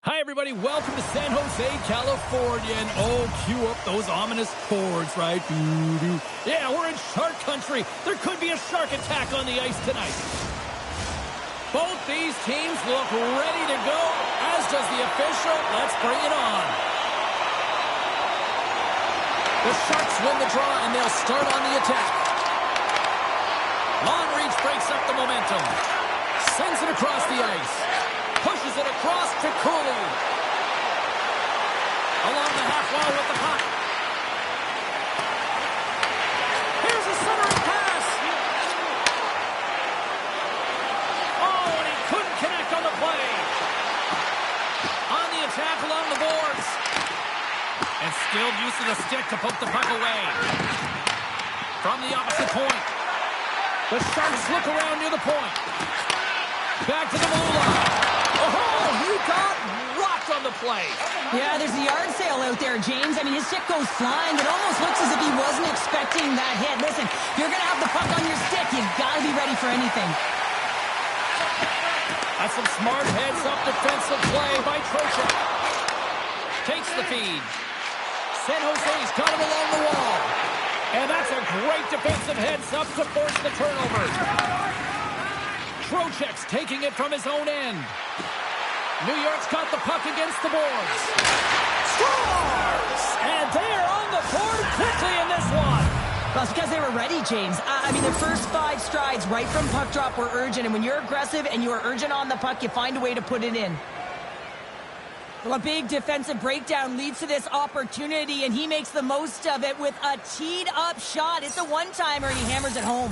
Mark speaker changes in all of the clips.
Speaker 1: Hi, everybody. Welcome to San Jose, California. And cue up those ominous chords, right? Doo-doo. Yeah, we're in shark country. There could be a shark attack on the ice tonight. Both these teams look ready to go, as does the official. Let's bring it on. The Sharks win the draw, and they'll start on the attack. Long reach breaks up the momentum. Sends it across the ice. Pushes it across to Cooley. Along the half wall with the puck. Here's a centering pass. Oh, and he couldn't connect on the play. On the attack along the boards. And skilled use of the stick to poke the puck away. From the opposite point. The Sharks look around near the point. Back to the blue line. Oh, he got rocked on the play.
Speaker 2: Yeah, there's a yard sale out there, James. I mean, his stick goes flying. It almost looks as if he wasn't expecting that hit. Listen, you're going to have the puck on your stick. You've got to be ready for anything.
Speaker 1: That's some smart heads-up defensive play by Trocheck. Takes the feed. San Jose's got him along the wall. And that's a great defensive heads-up to force the turnover. Trocheck's taking it from his own end. New York's got the puck against the boards. Scores! And they're on the board quickly in this one.
Speaker 2: Well, it's because they were ready, James. I mean, the first 5 strides right from puck drop were urgent. And when you're aggressive and you are urgent on the puck, you find a way to put it in. Well, a big defensive breakdown leads to this opportunity, and he makes the most of it with a teed-up shot. It's a one-timer, and he hammers it home.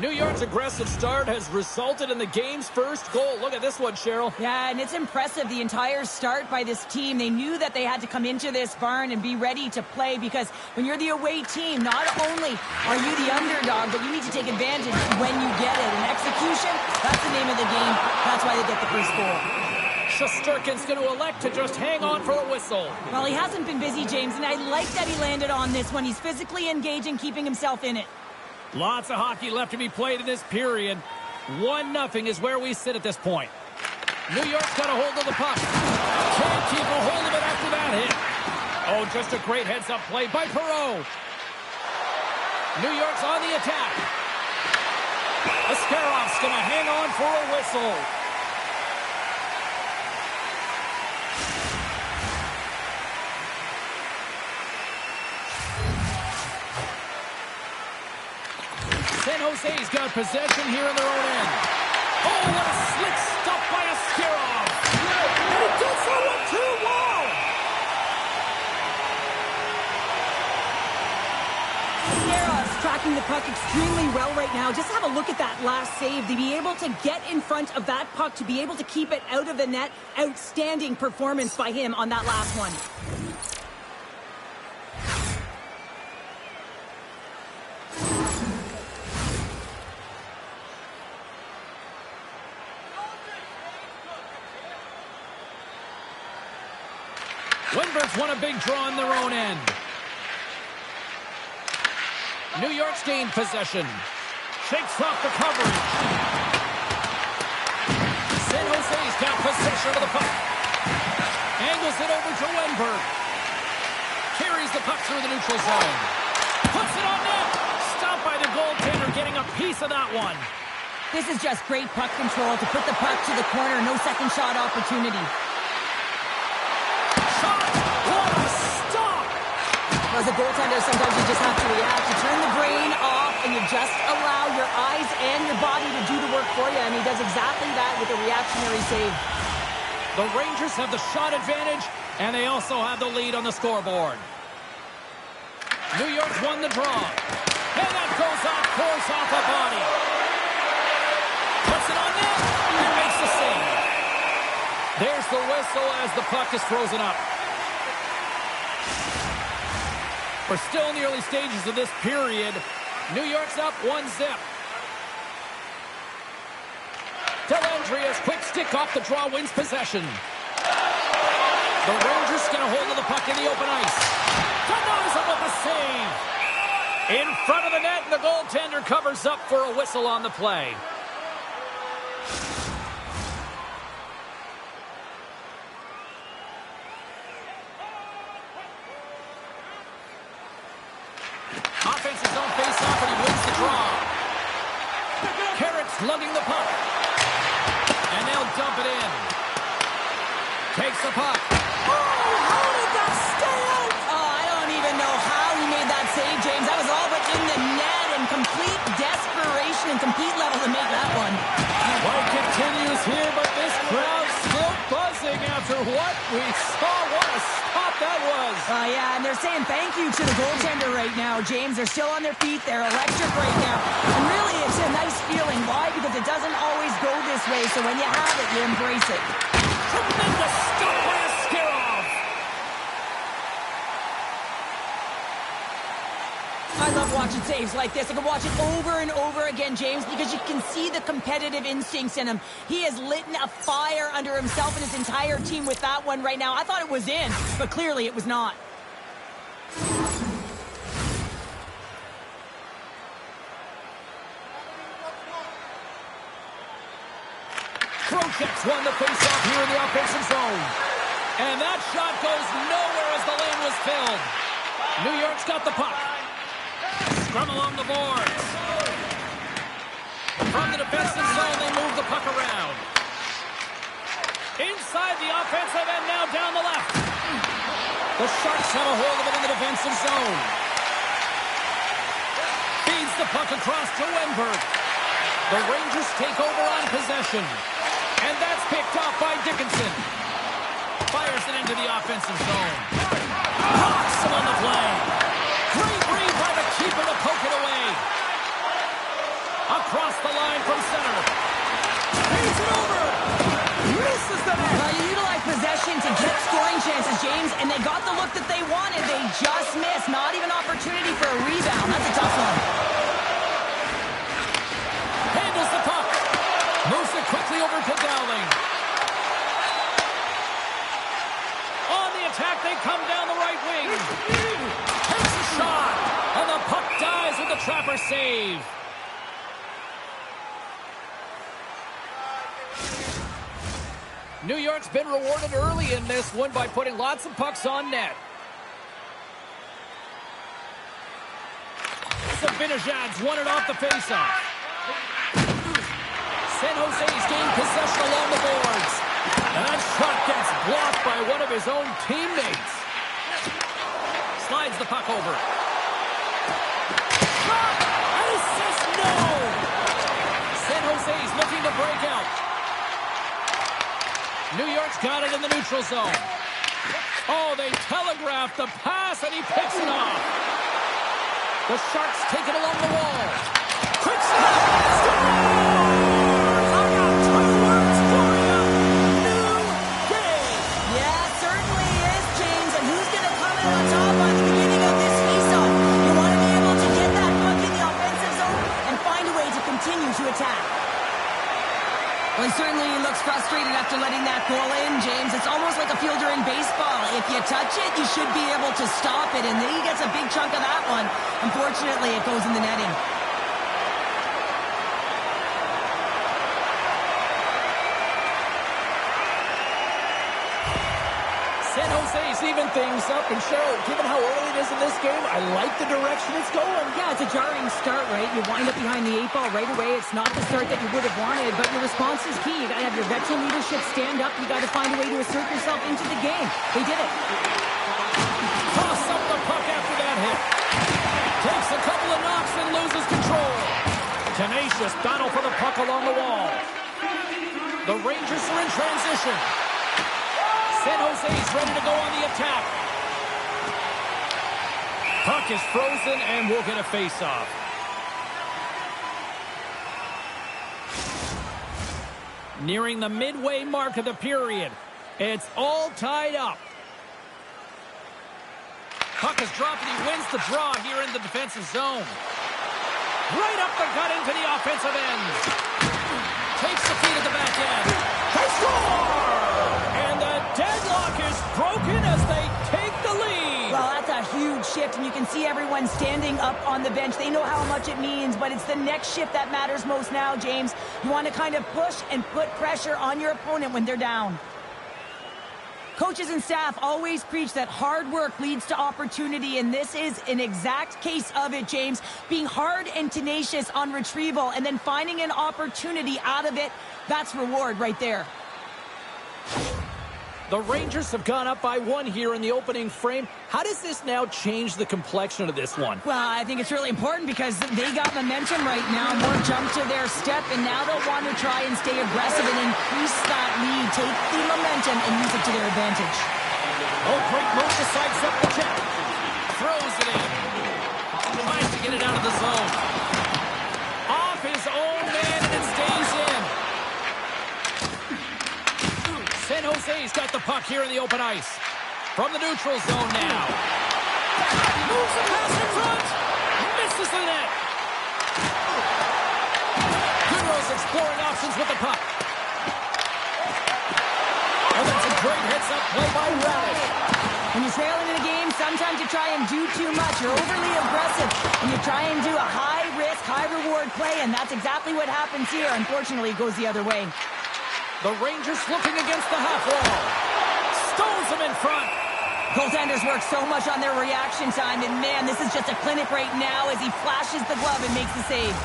Speaker 1: New York's aggressive start has resulted in the game's first goal. Look at this one, Cheryl.
Speaker 2: Yeah, and it's impressive, the entire start by this team. They knew that they had to come into this barn and be ready to play, because when you're the away team, not only are you the underdog, but you need to take advantage when you get it. And execution, that's the name of the game. That's why they get the first goal.
Speaker 1: Shesterkin's going to elect to just hang on for the whistle.
Speaker 2: Well, he hasn't been busy, James, and I like that he landed on this one. He's physically engaging, keeping himself in it.
Speaker 1: Lots of hockey left to be played in this period. 1-0 is where we sit at this point. New York's got a hold of the puck. Can't keep a hold of it after that hit. Oh, just a great heads-up play by Perreault. New York's on the attack. Ascarov's going to hang on for a whistle. San Jose's got possession here in their own end. Oh, what a slick stop by Ascarov. And he did so with 2 wall.
Speaker 2: Ascarov's tracking the puck extremely well right now. Just have a look at that last save. To be able to get in front of that puck, to be able to keep it out of the net, outstanding performance by him on that last one.
Speaker 1: Windberg's won a big draw in their own end. New York's gained possession. Shakes off the coverage. San Jose's got possession of the puck. Angles it over to Windberg. Carries the puck through the neutral zone. Puts it on net. Stopped by the goaltender, getting a piece of that one.
Speaker 2: This is just great puck control to put the puck to the corner. No second shot opportunity. As a goaltender, sometimes you just have to react. You turn the brain off and you just allow your eyes and your body to do the work for you. And he does exactly that with a reactionary save.
Speaker 1: The Rangers have the shot advantage, and they also have the lead on the scoreboard. New York's won the draw. And that goes off course off a body. Puts it on net and makes the save. There's the whistle as the puck is frozen up. We're still in the early stages of this period. New York's up 1-0. Dellandria's quick stick off the draw wins possession. The Rangers get a hold of the puck in the open ice. Denies him with a save. In front of the net, and the goaltender covers up for a whistle on the play. Offensive zone face-off, and he wins the draw. Carrots lugging the puck. And they'll dump it in. Takes the puck.
Speaker 2: Oh, how did that stay out? Oh, I don't even know how he made that save, James. That was all but in the net and complete desperation and complete level to make that one.
Speaker 1: Play continues here, but this crowd's still buzzing after what we saw. What a stop that was.
Speaker 2: Yeah, and they're saying thank you to the goaltender right now, James. They're still on their feet. They're electric right now. And really, it's a nice feeling. Why? Because it doesn't always go this way, so when you have it, you embrace it.
Speaker 1: Tremendous stop by Askarov.
Speaker 2: I love watching saves like this. I can watch it over and over again, James, because you can see the competitive instincts in him. He has lit a fire under himself and his entire team with that one right now. I thought it was in, but clearly it was not.
Speaker 1: Krokets won the faceoff here in the offensive zone. And that shot goes nowhere as the lane was filled. New York's got the puck. Scrum along the boards. From the defensive zone, they move the puck around. Inside the offensive end, now down the left. The Sharks have a hold of it in the defensive zone. Feeds the puck across to Wenberg. The Rangers take over on possession. And that's picked off by Dickinson. Fires it into the offensive zone. Hawks him on the play. Great read by the keeper to poke it away. Across the line from center. Feeds it over. Misses the net.
Speaker 2: You utilize possession to get scoring chances, James, and they got the look that they wanted. They just missed. Not even opportunity for a rebound. That's a tough one.
Speaker 1: Handles the puck. Moves it quickly over to Dowling. On the attack, they come down the right wing. Takes a shot. And the puck dies with the trapper save. New York's been rewarded early in this one by putting lots of pucks on net. Sabinajad's won it off the faceoff. San Jose's gained possession along the boards. And that shot gets blocked by one of his own teammates. Slides the puck over. Shot! And he says no! San Jose's looking to break out. New York's got it in the neutral zone. Oh, they telegraphed the pass, and he picks it off. The Sharks take it along the wall. Quick shot!
Speaker 2: Well, he certainly looks frustrated after letting that goal in, James. It's almost like a fielder in baseball. If you touch it, you should be able to stop it, and he gets a big chunk of that one. Unfortunately, it goes in the netting.
Speaker 1: San Jose's even things up, and Cheryl, given how early it is in this game, I like the direction it's going.
Speaker 2: Yeah, it's a jarring start, right? You wind up behind the 8 ball right away. It's not the start that you would have wanted, but your response is key. You got to have your veteran leadership stand up. You got to find a way to assert yourself into the game. They did it.
Speaker 1: Toss up the puck after that hit. Takes a couple of knocks and loses control. Tenacious battle for the puck along the wall. The Rangers are in transition. San Jose's ready to go on the attack. Puck is frozen, and we'll get a face-off. Nearing the midway mark of the period. It's all tied up. Puck is dropped, and he wins the draw here in the defensive zone. Right up the gut into the offensive end. Takes the feed at the back end. They score! And the deadlock is broken
Speaker 2: shift, and you can see everyone standing up on the bench. They know how much it means, but it's the next shift that matters most now, James. You want to kind of push and put pressure on your opponent when they're down. Coaches and staff always preach that hard work leads to opportunity, and this is an exact case of it, James. Being hard and tenacious on retrieval and then finding an opportunity out of it, that's reward right there.
Speaker 1: The Rangers have gone up by 1 here in the opening frame. How does this now change the complexion of this one?
Speaker 2: Well, I think it's really important because they got momentum right now. More jump to their step, and now they'll want to try and stay aggressive and increase that lead. Take the momentum and use it to their advantage.
Speaker 1: Oh, great move to sidestep the check. Throws it in. Tries to get it out of the zone. Off his own man, and it stays in. San Jose's got the puck here in the open ice. From the neutral zone now. Moves the pass in front. Misses the net. Goodrow's exploring options with the puck. Oh, that's a great heads-up play by Radish.
Speaker 2: When you're trailing in a game, sometimes you try and do too much. You're overly aggressive, and you try and do a high-risk, high-reward play, and that's exactly what happens here. Unfortunately, it goes the other way.
Speaker 1: The Rangers looking against the half wall. Stones him in front.
Speaker 2: Goaltenders work so much on their reaction time, and man, this is just a clinic right now as he flashes the glove and makes the save.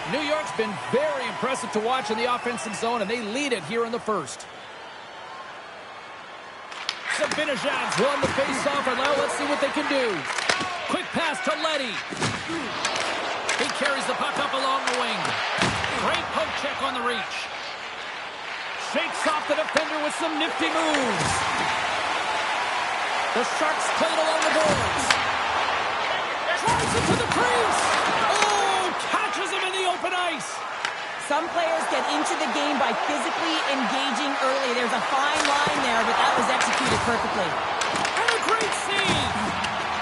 Speaker 1: New York's been very impressive to watch in the offensive zone, and they lead it here in the first. Sabinajad's won the face-off, and now let's see what they can do. Quick pass to Leddy. He carries the puck up along the wing. Great poke check on the reach. Shakes off the defender with some nifty moves. The Sharks play it along the boards. Drives it to the crease. Oh, catches him in the open ice.
Speaker 2: Some players get into the game by physically engaging early. There's a fine line there, but that was executed perfectly.
Speaker 1: And a great save.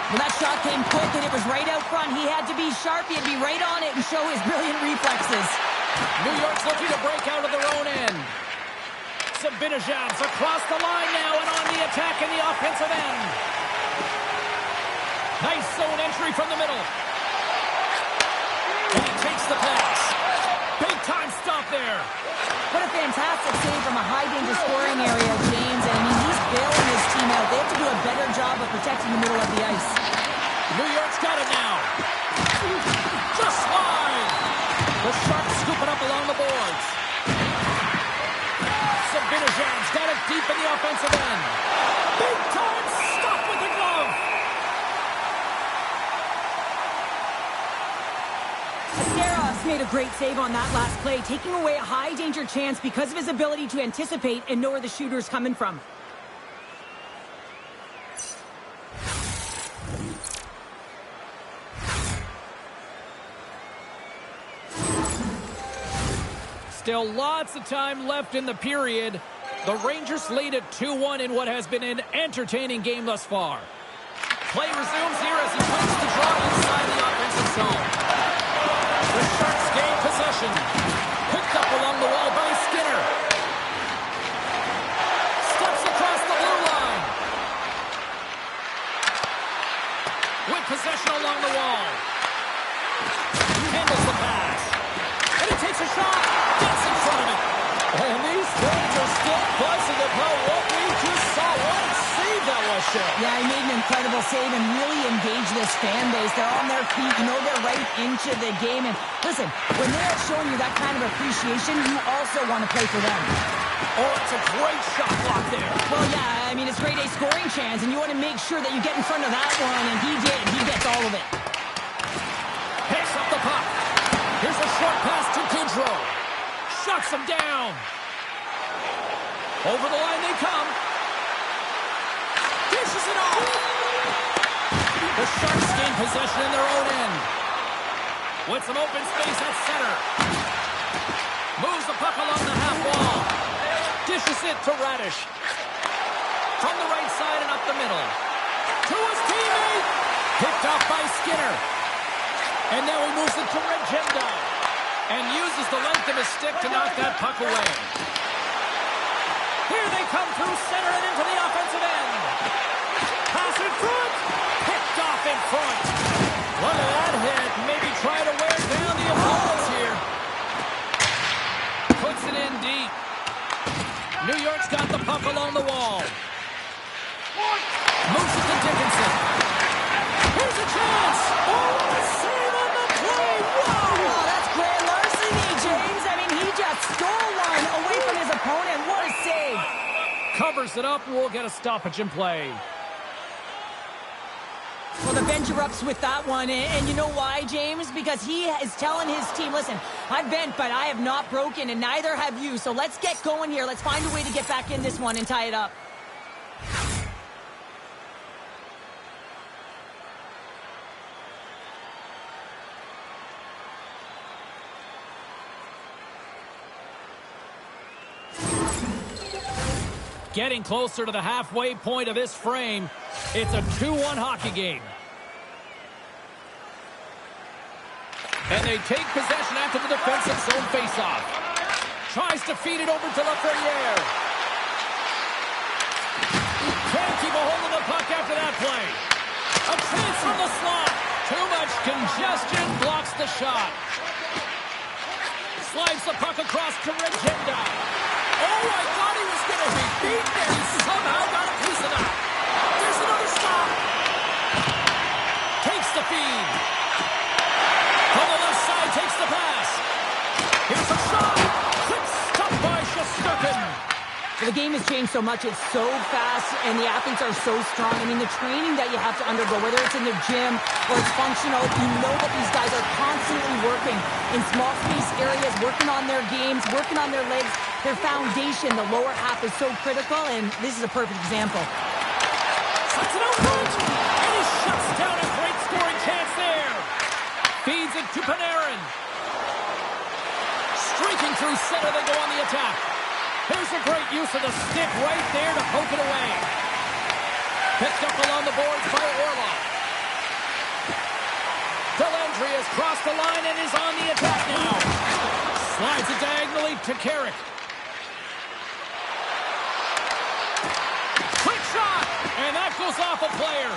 Speaker 2: Well, that shot came quick, and it was right out front. He had to be sharp. He had to be right on it and show his brilliant reflexes.
Speaker 1: New York's looking to break out of their own end. Sabinajad's across the line now and on the attack in the offensive end. Nice zone entry from the middle. And he takes the pass. Big time stop there.
Speaker 2: What a fantastic save from a high-danger scoring area, James. And I mean, he's bailing his team out. They have to do a better job of protecting the middle of the ice.
Speaker 1: New York's got it now. Just slide. The Sharks scoop it up along the boards. Sabinajad's got it deep in the offensive end. Big time stop with the glove.
Speaker 2: Asteros made a great save on that last play, taking away a high-danger chance because of his ability to anticipate and know where the shooter's coming from.
Speaker 1: Still lots of time left in the period. The Rangers lead at 2-1 in what has been an entertaining game thus far. Play resumes here as he wins the draw inside the offensive zone. The Sharks gain possession. Picked up along the wall by Skinner. Steps across the blue line. With possession along the wall. Handles the pass. And he takes a shot. Gets in front of it. And these fans are still buzzing about what we just saw. What a save that was, Shea.
Speaker 2: Yeah, he made an incredible save and really engaged this fan base. They're on their feet. You know they're right into the game. And listen, when they're showing you that kind of appreciation, you also want to play for them.
Speaker 1: Oh, it's a great shot block there.
Speaker 2: Well, yeah, I mean, it's grade A scoring chance, and you want to make sure that you get in front of that one, and he did. He gets all of it.
Speaker 1: Picks up the puck. Here's a short pass to Goodrow. Shuts him down. Over the line they come. Dishes it off. The Sharks gain possession in their own end. With some open space at center. Moves the puck along the half wall. Dishes it to Radish. From the right side and up the middle. To his teammate. Picked off by Skinner. And now he moves it to Regenda. And uses the length of his stick to knock that puck away. Here they come through center and into the offensive end. Pass in front. Picked off off in front. Look at that hit. Maybe try to wear down the opponents here. Puts it in deep. New York's got the puck along the wall. Moves it to Dickinson. Here's a chance. Oh, a save on the play. Whoa!
Speaker 2: Oh, that's grand larceny, James. I mean, he just stole one away from his opponent. What a save.
Speaker 1: Covers it up, and we'll get a stoppage in play.
Speaker 2: Well, the bench erupts with that one, and you know why, James? Because he is telling his team, listen, I've bent, but I have not broken, and neither have you. So let's get going here. Let's find a way to get back in this one and tie it up.
Speaker 1: Getting closer to the halfway point of this frame. It's a 2-1 hockey game. And they take possession after the defensive zone faceoff. Tries to feed it over to Lafreniere. Can't keep a hold of the puck after that play. A chance from the slot. Too much congestion blocks the shot. Slides the puck across to Regenda. Oh, I thought he was going to be beaten, and he somehow got a piece of that. There's another stop. Takes the feed. From the left side, takes the pass. Here's a shot. Quick stop by Shesterkin.
Speaker 2: Well, the game has changed so much. It's so fast, and the athletes are so strong. I mean, the training that you have to undergo, whether it's in the gym or it's functional, you know that these guys are constantly working in small space areas, working on their games, working on their legs. Their foundation, the lower half, is so critical, and this is a perfect example.
Speaker 1: Sets it out front, and he shuts down a great scoring chance there. Feeds it to Panarin. Streaking through center, they go on the attack. Here's a great use of the stick right there to poke it away. Picked up along the boards by Orlov. Dellandry has crossed the line and is on the attack now. Slides it diagonally to Carrick. Quick shot! And that goes off a player.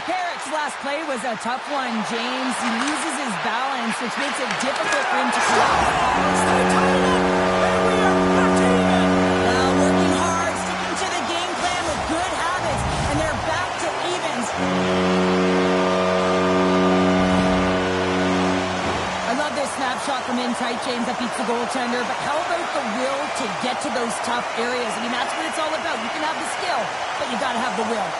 Speaker 2: Carrick's last play was a tough one, James. He loses his balance, which makes it difficult for him to collect. Working hard, sticking to the game plan with good habits, and they're back to evens. I love this snapshot from in tight, James, that beats the goaltender, but how about the will to get to those tough areas? I mean, that's what it's all about. You can have the skill, but you got to have the will.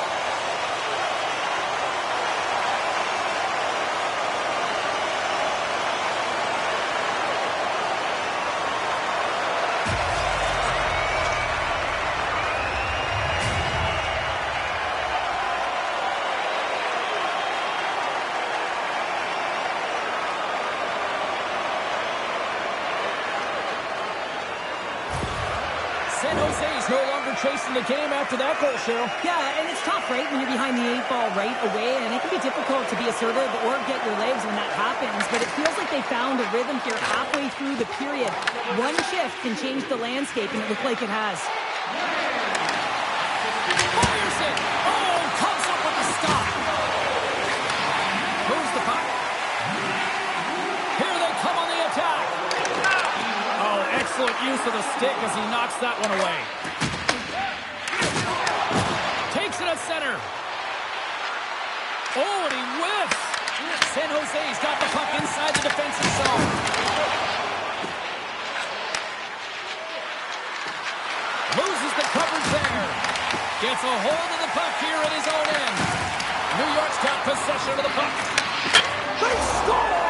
Speaker 1: San Jose's no longer chasing the game after that goal, Cheryl.
Speaker 2: Yeah, and it's tough, right, when you're behind the 8-ball right away, and it can be difficult to be assertive or get your legs when that happens, but it feels like they found a rhythm here halfway through the period. One shift can change the landscape, and it looks like it has.
Speaker 1: Fires it! Oh, comes up with a stop. Moves the puck. Here they come on the attack. Oh, excellent use of the stick as he knocks that one away. Takes it at center. Oh, and he whiffs. San Jose's got the puck inside the defensive zone. Loses the coverage there. Gets a hold of the puck here at his own end. New York's got possession of the puck. They score!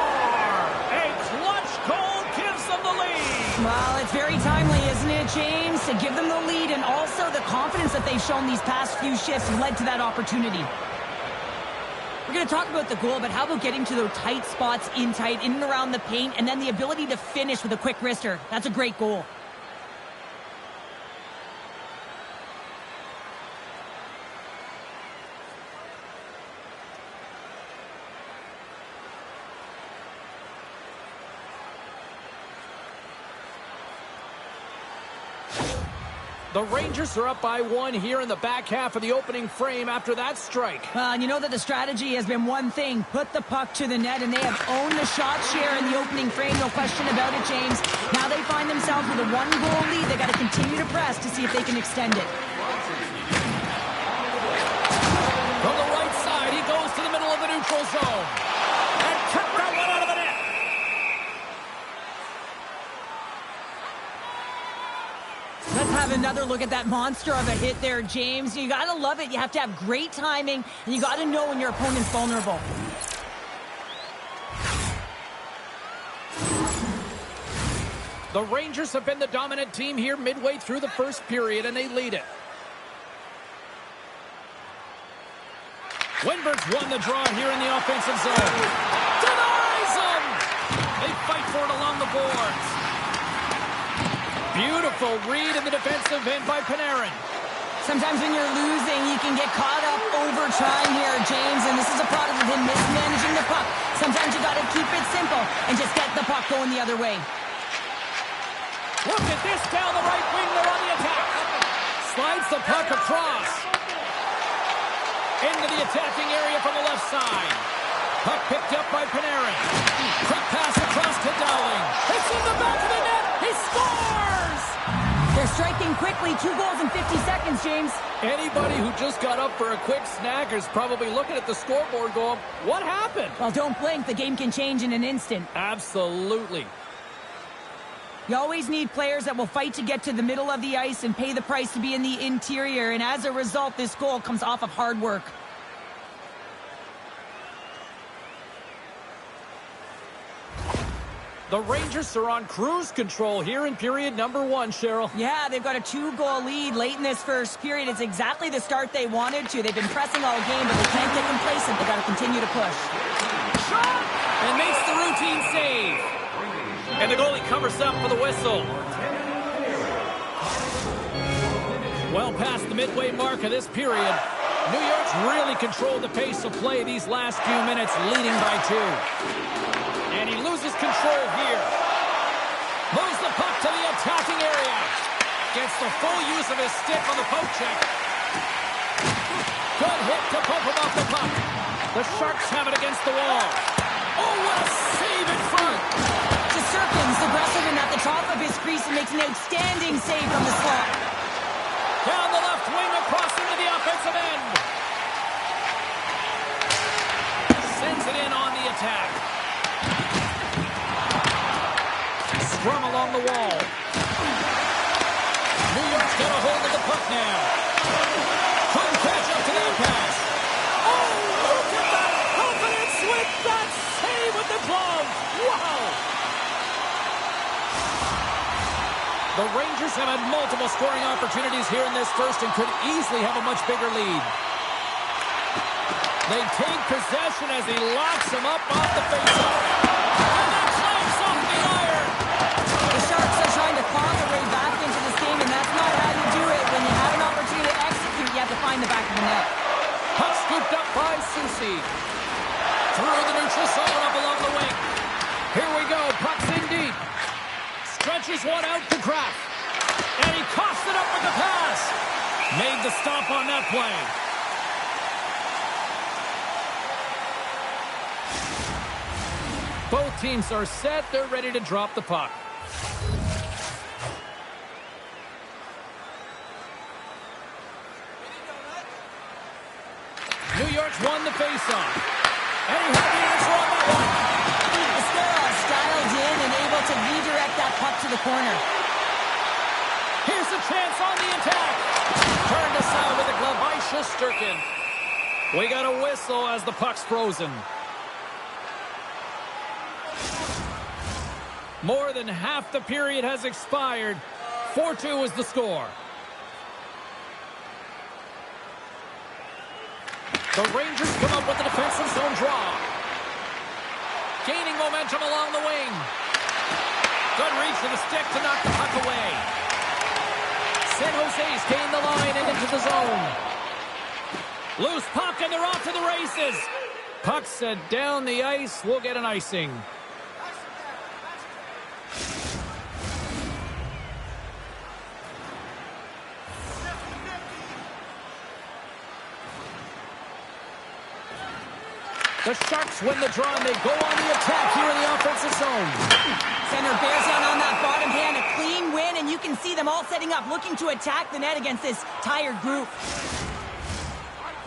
Speaker 1: A clutch goal gives them the lead.
Speaker 2: Well, it's very timely, isn't it, James? To give them the lead, and also the confidence that they've shown these past few shifts led to that opportunity. We're going to talk about the goal, but how about getting to those tight spots in and around the paint, and then the ability to finish with a quick wrister? That's a great goal.
Speaker 1: The Rangers are up by 1 here in the back half of the opening frame after that strike.
Speaker 2: And you know that the strategy has been one thing, put the puck to the net, and they have owned the shot share in the opening frame, no question about it, James. Now they find themselves with a 1-goal lead. They got to continue to press to see if they can extend it.
Speaker 1: From the right side, he goes to the middle of the neutral zone. And kicked that one out of the net.
Speaker 2: Let's have another look at that monster of a hit there, James. You got to love it. You have to have great timing, and you got to know when your opponent's vulnerable.
Speaker 1: The Rangers have been the dominant team here midway through the first period, and they lead it. Windberg's won the draw here in the offensive zone. Denies him! They fight for it along the boards. Beautiful read in the defensive end by Panarin.
Speaker 2: Sometimes when you're losing, you can get caught up over trying here, James, and this is a product of him mismanaging the puck. Sometimes you got to keep it simple and just get the puck going the other way.
Speaker 1: Look at this down the right wing. They're on the attack. Slides the puck across. Into the attacking area from the left side. Puck picked up by Panarin. Quick pass across to Dowling. It's in the back of the net. He scores!
Speaker 2: They're striking quickly. 2 goals in 50 seconds, James.
Speaker 1: Anybody who just got up for a quick snack is probably looking at the scoreboard going, what happened?
Speaker 2: Well, don't blink. The game can change in an instant.
Speaker 1: Absolutely.
Speaker 2: You always need players that will fight to get to the middle of the ice and pay the price to be in the interior. And as a result, this goal comes off of hard work.
Speaker 1: The Rangers are on cruise control here in period number 1, Cheryl.
Speaker 2: Yeah, they've got a 2-goal lead late in this first period. It's exactly the start they wanted to. They've been pressing all game, but they can't get complacent. They've got to continue to push.
Speaker 1: Shot! And makes the routine save. And the goalie covers up for the whistle. Well past the midway mark of this period, New York's really controlled the pace of play these last few minutes, leading by 2. And he loses control here. Moves the puck to the attacking area. Gets the full use of his stick on the poke check. Good hit to bump him off the puck. The Sharks have it against the wall. Oh, what a save in front.
Speaker 2: Sirkin's aggressive and at the top of his crease and makes an outstanding save from the slot.
Speaker 1: Down the left wing across into the offensive end. Sends it in on the attack. Scrum along the wall. New York's got a hold of the puck now. Couldn't catch up to that pass. Oh, look at that confidence with that save with the glove. Wow. The Rangers have had multiple scoring opportunities here in this first and could easily have a much bigger lead. They take possession as he locks him up off the faceoff. And that clamps off the iron.
Speaker 2: The Sharks are trying to claw their way back into this game, and that's not how you do it. When you have an opportunity to execute, you have to find the back of the net.
Speaker 1: Puck scooped up by Soucy. Through the neutral zone up along the wing. Here we go. Puck's in deep. Stretches one out to Kraft. And he coughs it up with the pass. Made the stop on that play. Both teams are set. They're ready to drop the puck. New York's won the faceoff. And he had the answer on that one.
Speaker 2: Dialed in and able to redirect that puck to the corner.
Speaker 1: Here's a chance on the attack. Turned aside with a glove by Shesterkin. We got a whistle as the puck's frozen. More than half the period has expired. 4-2 is the score. The Rangers come up with the defensive zone draw. Gaining momentum along the wing. Good reach for the stick to knock the puck away. San Jose's gained the line and into the zone. Loose puck and they're off to the races. Puck set down the ice. We'll get an icing. The Sharks win the draw, and they go on the attack here in the offensive zone.
Speaker 2: Center bears down on that bottom hand. A clean win, and you can see them all setting up, looking to attack the net against this tired group.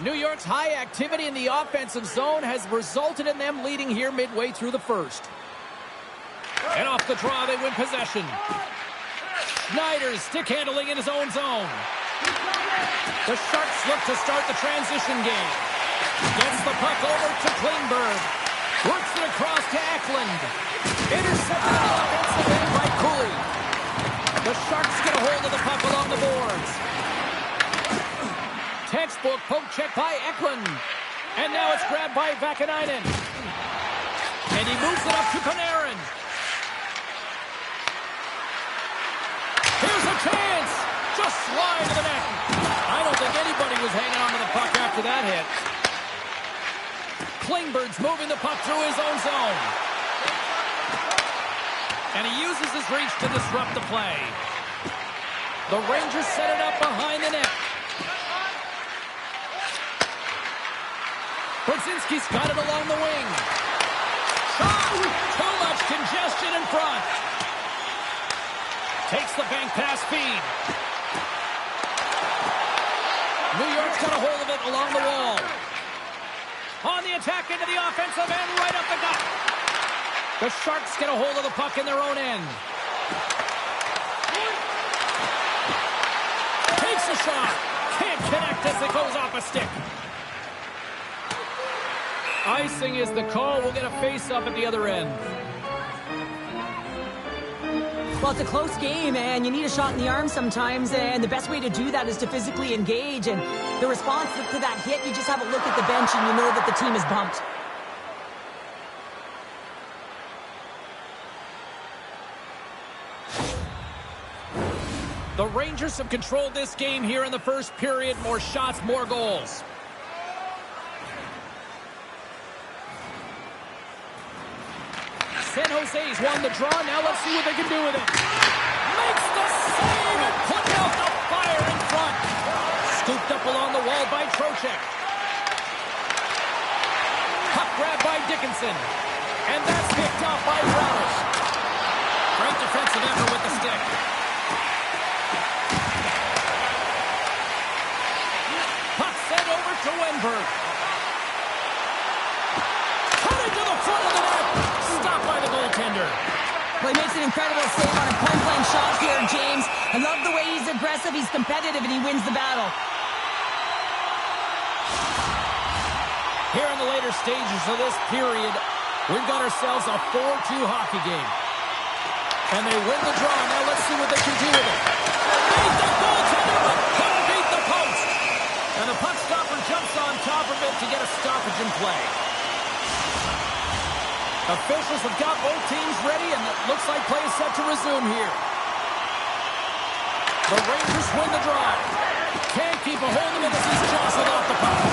Speaker 1: New York's high activity in the offensive zone has resulted in them leading here midway through the first. And off the draw, they win possession. Schneider's stick handling in his own zone. The Sharks look to start the transition game. Gets the puck over to Klingberg. Works it across to Eklund. Intercepted on the offensive end by Cooley. The Sharks get a hold of the puck along the boards. Textbook poke check by Eklund. And now it's grabbed by Vakanainen. And he moves it up to Panarin. Here's a chance. Just slide to the net. I don't think anybody was hanging on to the puck after that hit. Klingberg's moving the puck through his own zone. And he uses his reach to disrupt the play. The Rangers set it up behind the net. Brzezinski's got it along the wing. Shot! Too much congestion in front. Takes the bank pass feed. New York's got a hold of it along the wall. On the attack into the offensive end, right up the gut. The Sharks get a hold of the puck in their own end. Takes a shot. Can't connect as it goes off a stick. Icing is the call. We'll get a face-up at the other end.
Speaker 2: Well, it's a close game, and you need a shot in the arm sometimes, and the best way to do that is to physically engage. And the response to that hit, you just have a look at the bench, and you know that the team is bumped.
Speaker 1: The Rangers have controlled this game here in the first period. More shots, more goals. San Jose's won the draw. Now let's see what they can do with it. Makes the save and put out the fire in front. Scooped up along the wall by Trocheck. Puck grab by Dickinson. And that's picked off by Radish. Great defensive effort with the stick. Puck sent over to Wenberg. Cutting to the front of the net. Stopped by the goaltender.
Speaker 2: Well, he makes an incredible save on a point-blank shot here, James. I love the way he's aggressive, he's competitive, and he wins the battle.
Speaker 1: Here in the later stages of this period, we've got ourselves a 4-2 hockey game. And they win the draw. Now let's see what they can do with it. Beat the goaltender, but couldn't beat the post. And the puck stopper jumps on top of it to get a stoppage in play. Officials have got both teams ready, and it looks like play is set to resume here. The Rangers win the draw. Can't keep a hold of it as he's jostled off the puck.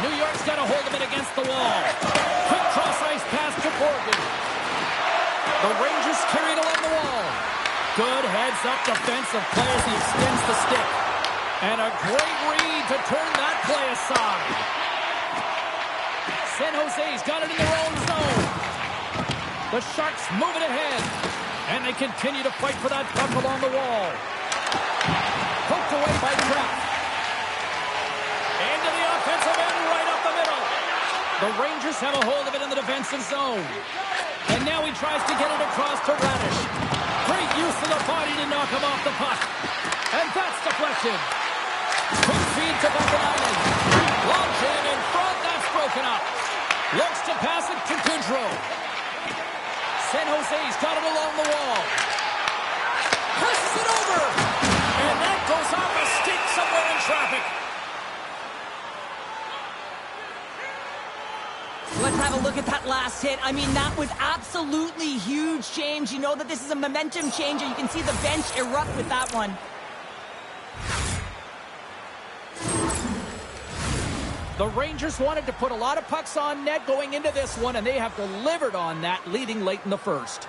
Speaker 1: New York's got a hold of it against the wall. Quick cross-ice pass to Morgan. The Rangers carry it along the wall. Good heads-up defensive play as he extends the stick. And a great read to turn that play aside. San Jose's got it in their own zone. The Sharks move it ahead. And they continue to fight for that puck along the wall. Poked away by Kraft. Into the offensive end, right up the middle. The Rangers have a hold of it in the defensive zone. And now he tries to get it across to Radish. Great use of the body to knock him off the puck. And that's deflected. Quick feed to Vakanainen. Long jam in front, that's broken up. Looks to pass it to Goudreau. San Jose's got it along the wall. Presses it over. And that goes off a stick somewhere in traffic.
Speaker 2: Let's have a look at that last hit. I mean, that was absolutely huge, James. You know that this is a momentum changer. You can see the bench erupt with that one.
Speaker 1: The Rangers wanted to put a lot of pucks on net going into this one, and they have delivered on that, leading late in the first.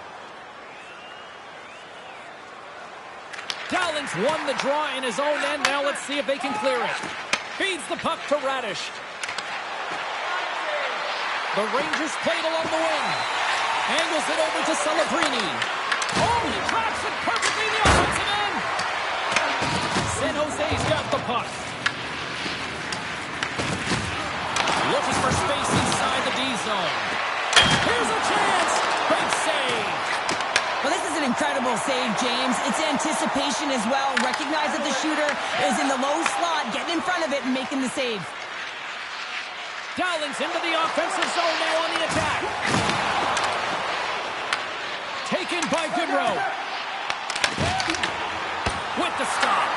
Speaker 1: Dowling's won the draw in his own end. Now let's see if they can clear it. Feeds the puck to Radish. The Rangers played along the wing. Angles it over to Celebrini. Oh, he tracks it perfectly in the offensive end. San Jose's got the puck. Looking for space inside the D zone. Here's a chance. Big save.
Speaker 2: Well, this is an incredible save, James. It's anticipation as well. Recognize that the shooter is in the low slot, getting in front of it and making the save.
Speaker 1: Dowling's into the offensive zone now on the attack. Taken by Goodrow. With the stop.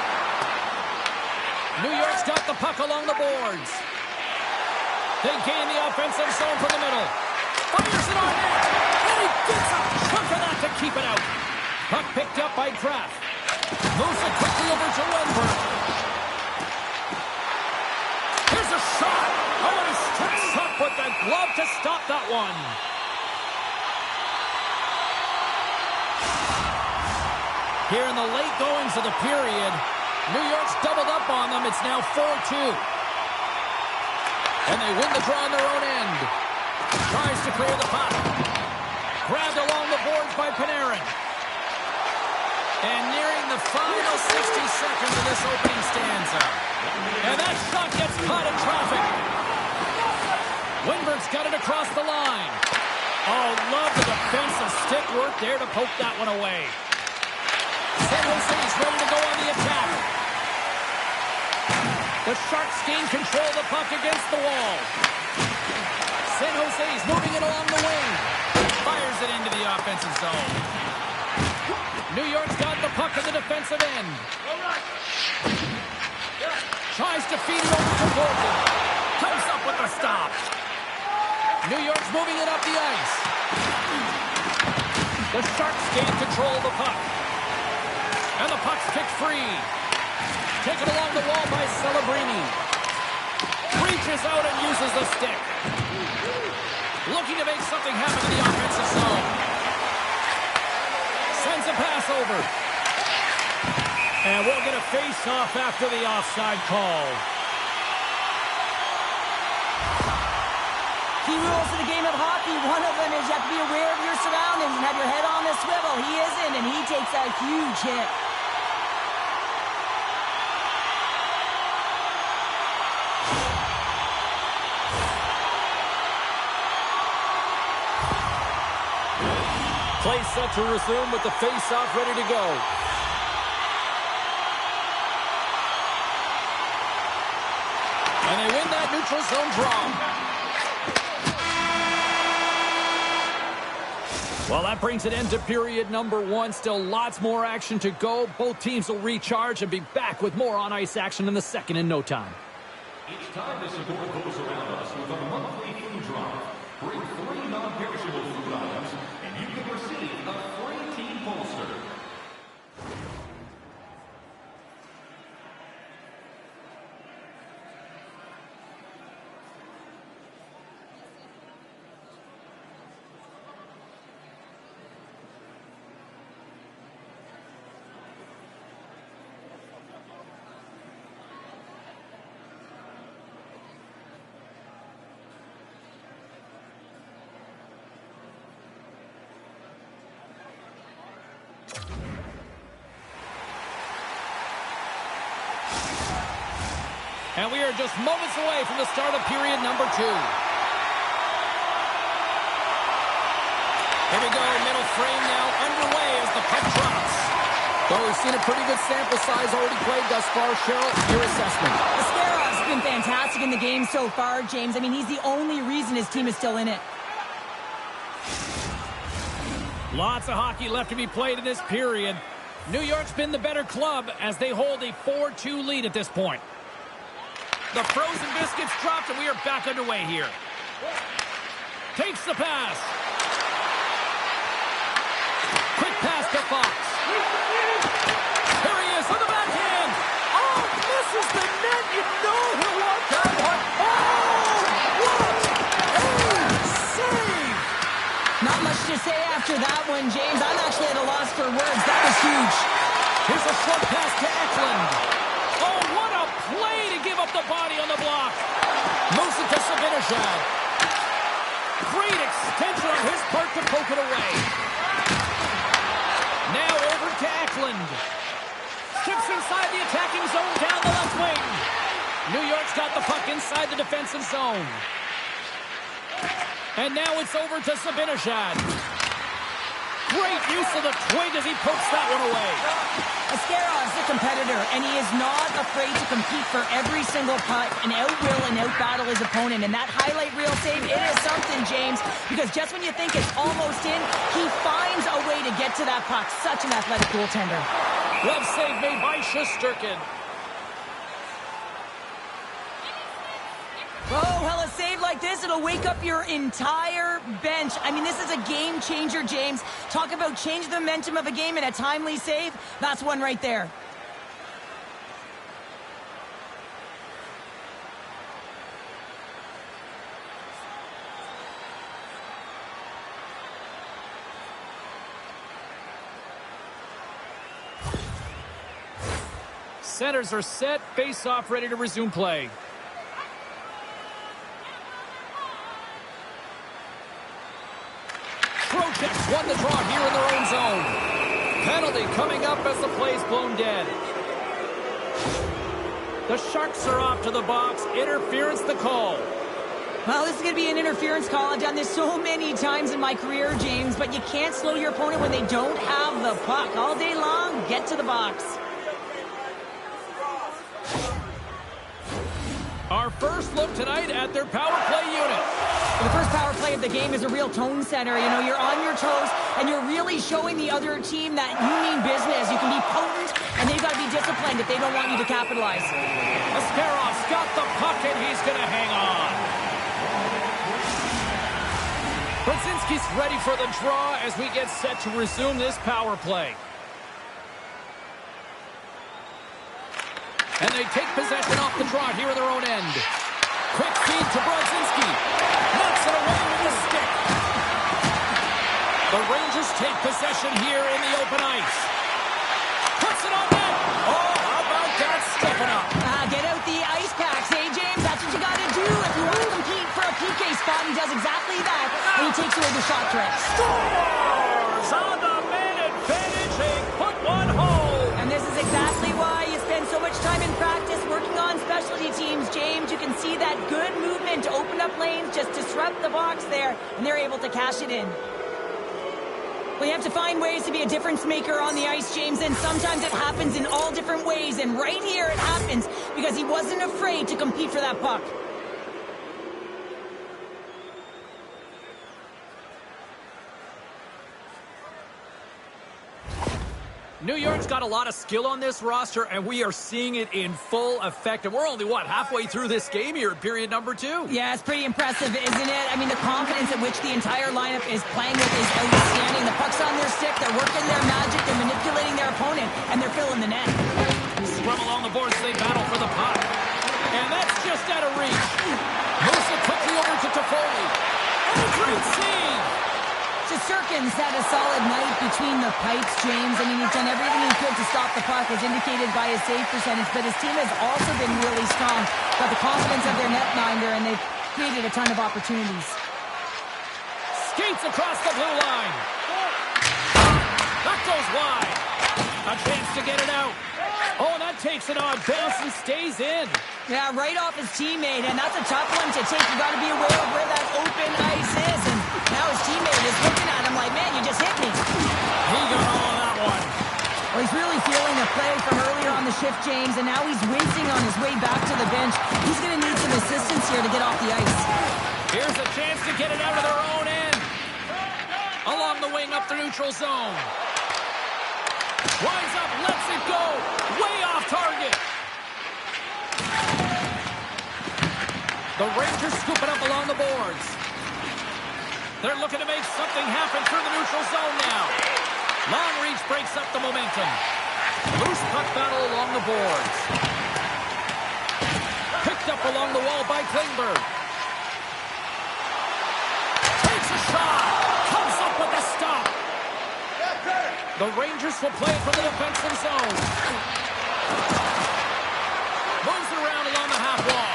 Speaker 1: New York's got the puck along the boards. They gain the offensive zone from the middle. Fires it on net. And he gets a chunk of that to keep it out. Puck picked up by Kraft. Moves it quickly over to Wenberg. Here's a shot. Oh, and he steps up with the glove to stop that one. Here in the late goings of the period, New York's doubled up on them. It's now 4-2. And they win the draw on their own end. Tries to clear the puck. Grabbed along the boards by Panarin. And nearing the final 60 seconds of this opening stanza. And that shot gets caught in traffic. Wenberg's got it across the line. Oh, love the defensive stick work there to poke that one away. San Jose's ready to go on the attack. The Sharks gain control of the puck against the wall. San Jose's moving it along the wing. Fires it into the offensive zone. New York's got the puck in the defensive end. Tries to feed it over to Bolton. Comes up with a stop. New York's moving it up the ice. The Sharks gain control of the puck. And the puck's kicked free. Taken along the wall by Celebrini. Reaches out and uses the stick. Looking to make something happen in the offensive zone. Sends a pass over. And we'll get a face-off after the offside call.
Speaker 2: Key rules of the game of hockey. One of them is you have to be aware of your surroundings and have your head on the swivel. He isn't, and he takes a huge hit.
Speaker 1: Play set to resume with the face-off ready to go. And they win that neutral zone draw. Well, that brings an end to period number one. Still lots more action to go. Both teams will recharge and be back with more on-ice action in the second in no time.
Speaker 3: It's time to support those around us with a monthly food drive. Bring 3 non-perishable food items, and you can receive a free team poster.
Speaker 1: And we are just moments away from the start of period number 2. Here we go, middle frame now underway as the puck drops. Well, we've seen a pretty good sample size already played thus far. Cheryl, your assessment.
Speaker 2: Ascarov's been fantastic in the game so far, James. I mean, he's the only reason his team is still in it.
Speaker 1: Lots of hockey left to be played in this period. New York's been the better club as they hold a 4-2 lead at this point. The frozen biscuits dropped, and we are back underway here. Takes the pass. Quick pass to Fox. Here he is on the backhand. Oh, misses the net. You know he'll want that one. Oh, what a save.
Speaker 2: Not much to say after that one, James. I'm actually at a loss for words. That was huge.
Speaker 1: Here's a short pass to Eklund. Oh, what a play to give up the body on the block. Moves it to Sabinishad. Great extension on his part to poke it away. Now over to Eklund. Skips inside the attacking zone down the left wing. New York's got the puck inside the defensive zone. And now it's over to Zibanejad. Great use of the twig as he pokes that one away.
Speaker 2: Ascarov's a competitor, and he is not afraid to compete for every single putt and out-will and out-battle his opponent. And that highlight reel save, it is something, James, because just when you think it's almost in, he finds a way to get to that puck. Such an athletic goaltender.
Speaker 1: Glove save made by Shesterkin.
Speaker 2: Oh, well, a save like this, it'll wake up your entire bench. I mean, this is a game changer, James. Talk about change the momentum of a game and a timely save. That's one right there.
Speaker 1: Centers are set, face-off ready to resume play. Trocheck won the draw here in their own zone. Penalty coming up as the play's blown dead. The Sharks are off to the box. Interference the call.
Speaker 2: Well, this is going to be an interference call. I've done this so many times in my career, James, but you can't slow your opponent when they don't have the puck. All day long, get to the box.
Speaker 1: Our first look tonight at their power play unit.
Speaker 2: The first power play of the game is a real tone setter. You know, you're on your toes, and you're really showing the other team that you mean business. You can be potent, and they've got to be disciplined if they don't want you to capitalize.
Speaker 1: Ascarov's got the puck, and he's going to hang on. Brzezinski's ready for the draw as we get set to resume this power play. And they take possession off the draw here in their own end. Quick feed to Brzezinski. Knocks it away with the stick. The Rangers take possession here in the open ice. Puts it on net. Oh, how about that stepping up?
Speaker 2: Get out the ice packs, hey, James? That's what you got to do if you want to compete for a PK spot. He does exactly that, and he takes away the shot threat.
Speaker 1: Scores on the man advantage. They put one home.
Speaker 2: And this is exactly why you spend so much time in practice working on specialty teams, James. You can see that good movement to open up lanes, just disrupt the box there, and they're able to cash it in. Well, you have to find ways to be a difference maker on the ice, James, and sometimes it happens in all different ways, and right here it happens because he wasn't afraid to compete for that puck.
Speaker 1: New York's got a lot of skill on this roster, and we are seeing it in full effect. And we're only, halfway through this game here in period number 2?
Speaker 2: Yeah, it's pretty impressive, isn't it? I mean, the confidence at which the entire lineup is playing with is outstanding. The puck's on their stick, they're working their magic, they're manipulating their opponent, and they're filling the net.
Speaker 1: Scrum along the boards, they battle for the puck. And that's just out of reach. Moves it quickly over to Toffoli. Oh, great save!
Speaker 2: Shesterkin's had a solid night between the pipes, James. I mean, he's done everything he could to stop the puck, as indicated by his save percentage, but his team has also been really strong. Got the confidence of their netminder, and they've created a ton of opportunities.
Speaker 1: Skates across the blue line. That goes wide. A chance to get it out. Oh, that takes an odd bounce and stays in.
Speaker 2: Yeah, right off his teammate, and that's a tough one to take. You got to be aware of where that open ice is, and now his teammate is looking at him like, man, you just hit me.
Speaker 1: He got all on that one.
Speaker 2: Well, he's really feeling the play from earlier on the shift, James, and now he's wincing on his way back to the bench. He's going to need some assistance here to get off the ice.
Speaker 1: Here's a chance to get it out of their own end. Along the wing up the neutral zone. Winds up, lets it go. Way off target. The Rangers scoop it up along the boards. They're looking to make something happen through the neutral zone now. Long reach breaks up the momentum. Loose puck battle along the boards. Picked up along the wall by Klingberg. Takes a shot. Comes up with a stop. The Rangers will play from the defensive zone. Moves around along the half wall.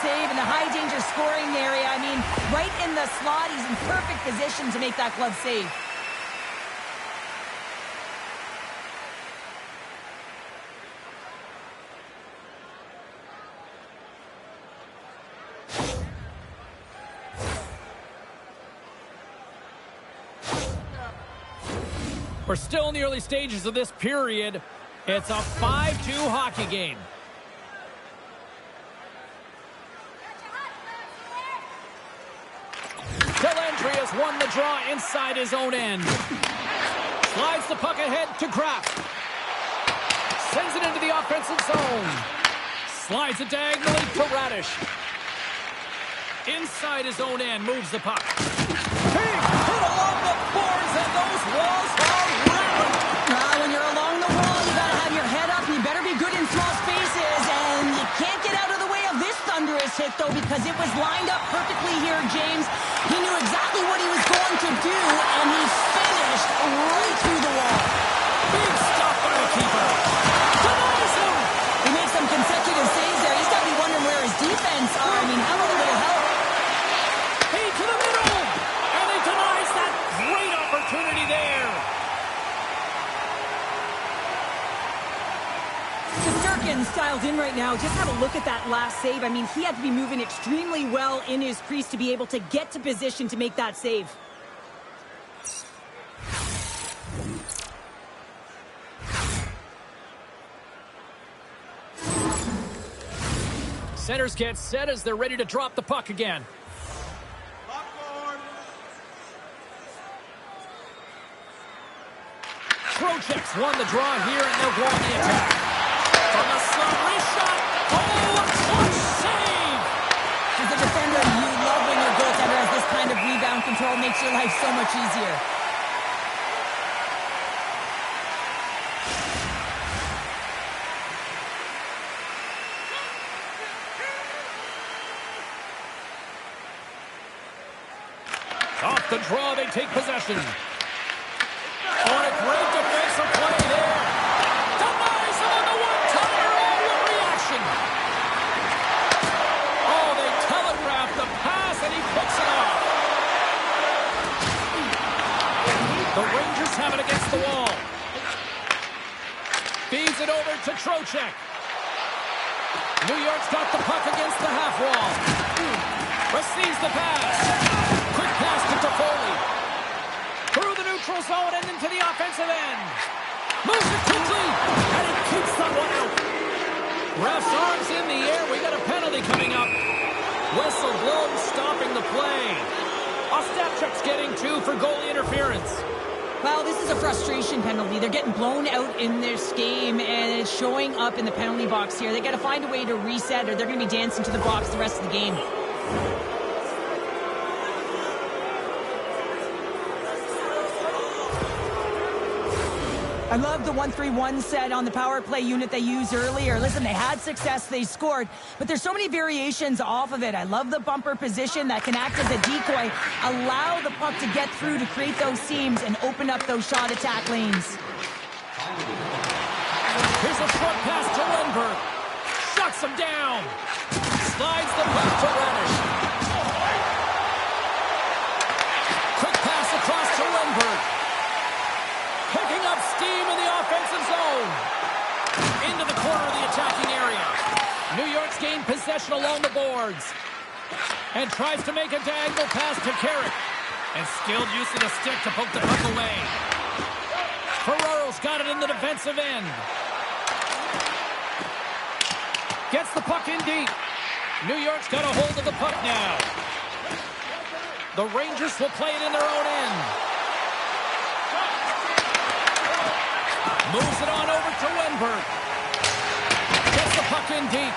Speaker 2: save in the high-danger scoring area. I mean, right in the slot. He's in perfect position to make that glove save.
Speaker 1: We're still in the early stages of this period. It's a 5-2 hockey game. Dellandry has won the draw inside his own end. Slides the puck ahead to Kraft. Sends it into the offensive zone. Slides it diagonally to Radish. Inside his own end, moves the puck. Big hit along the boards, and those walls are rattling.
Speaker 2: When you're along the wall, you gotta have your head up. You better be good in small spaces, and you can't get out of the way of this thunderous hit, though, because it was lined up perfectly here, James. He knew exactly what he was going to do, and he finished right through the wall.
Speaker 1: Big stop by the keeper. Denies him.
Speaker 2: He makes some consecutive saves there. He's got to be wondering where his defense are. I mean, how about a little help?
Speaker 1: Hey, to the middle. And he denies that great opportunity there.
Speaker 2: Shesterkin's dialed in right now. Just have a look at that last save. I mean, he had to be moving extremely well in his crease to be able to get to position to make that save.
Speaker 1: Centers get set as they're ready to drop the puck again. Trocheck's won the draw here, and they'll go on the attack. From the slot, wrist shot. Oh, a clutch save!
Speaker 2: As a defender, you love when your goaltender has this kind of rebound control. Makes your life so much easier.
Speaker 1: Off the draw, they take possession. Oh, a great defensive play there. Denies him on the one-timer. Oh, what reaction. Oh, they telegraph the pass, and he picks it off. The Rangers have it against the wall. Feeds it over to Trocheck. New York's got the puck against the half wall. Receives the pass. Quick pass to Toffoli. Through the neutral zone and into the offensive end. Moves it quickly, and he keeps that one out. Ref's arms in the air. We got a penalty coming up. Whistle blows, stopping the play. Ostapchuk's getting 2 for goalie interference.
Speaker 2: Well, this is a frustration penalty. They're getting blown out in this game, and it's showing up in the penalty box here. They got to find a way to reset, or they're going to be dancing to the box the rest of the game. I love the 1-3-1 set on the power play unit they used earlier. Listen, they had success, they scored, but there's so many variations off of it. I love the bumper position that can act as a decoy, allow the puck to get through to create those seams and open up those shot attack lanes.
Speaker 1: Here's a short pass to Lundberg. Shuts him down. Slides the puck to Radish. Quick pass across to Lundberg. Picking up steam in the offensive zone. Into the corner of the attacking area. New York's gained possession along the boards. And tries to make a diagonal pass to Carrick. And skilled use of the stick to poke the puck away. Ferraro's got it in the defensive end. Gets the puck in deep. New York's got a hold of the puck now. The Rangers will play it in their own end. Moves it on over to Lundberg. Gets the puck in deep.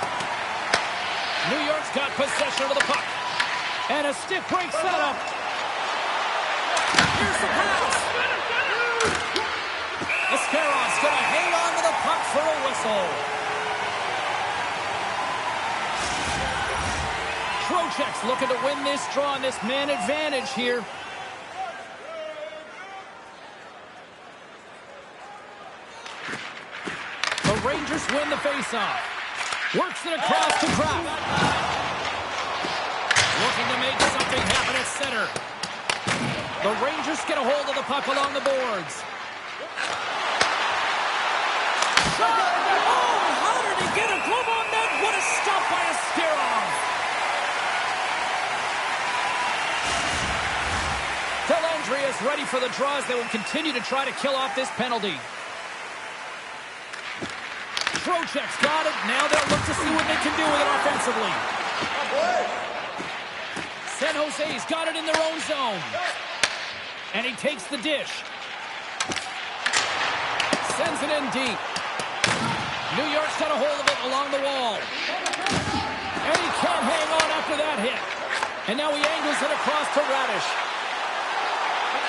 Speaker 1: New York's got possession of the puck. And a stick break setup. Here's the pass. Ascaron's going to hang on to the puck for a whistle. Trocheck's looking to win this draw on this man advantage here. The Rangers win the faceoff. Works it across to Kraft. looking to make something happen at center. The Rangers get a hold of the puck along the boards. Shot! Oh, how did he get a glove on that? What a stop by a Askarov! Dellandrea is ready for the draws. They will continue to try to kill off this penalty. Trocheck's got it. Now they'll look to see what they can do with it offensively. San Jose's got it in their own zone. And he takes the dish. Sends it in deep. New York's got a hold of it along the wall. And he can't hang on after that hit. And now he angles it across to Radish.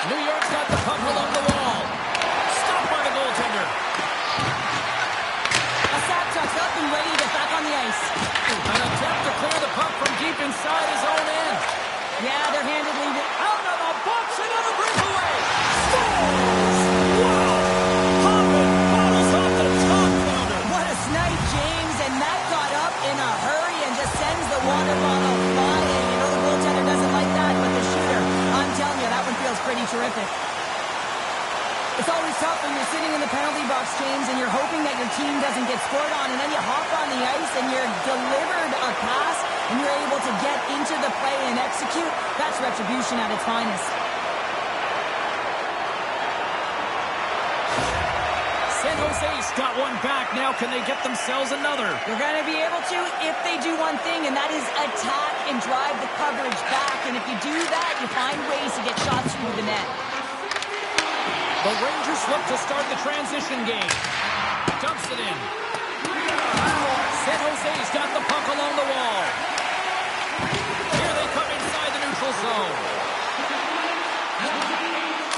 Speaker 1: New York's got the puck along the wall. Stopped by the goaltender.
Speaker 2: Tuck's up and ready to get back on the ice.
Speaker 1: An attempt to clear the puck from deep inside his own end.
Speaker 2: Yeah, they're handedly
Speaker 1: out of the box, another breakaway. Scores! Wow! Hoffman bottles off the top corner.
Speaker 2: What a snipe, James, and that got up in a hurry and just sends the water bottle flying. You know the goaltender doesn't like that, but the shooter, I'm telling you, that one feels pretty terrific. It's always tough when you're sitting in the penalty box, James, and you're hoping that your team doesn't get scored on, and then you hop on the ice and you're delivered a pass, and you're able to get into the play and execute. That's retribution at its finest.
Speaker 1: San Jose's got one back. Now can they get themselves another?
Speaker 2: They're going to be able to if they do one thing, and that is attack and drive the coverage back. And if you do that, you find ways to get shots through the net.
Speaker 1: The Rangers look to start the transition game. Dumps it in. San Jose's got the puck along the wall. Here they come inside the neutral zone.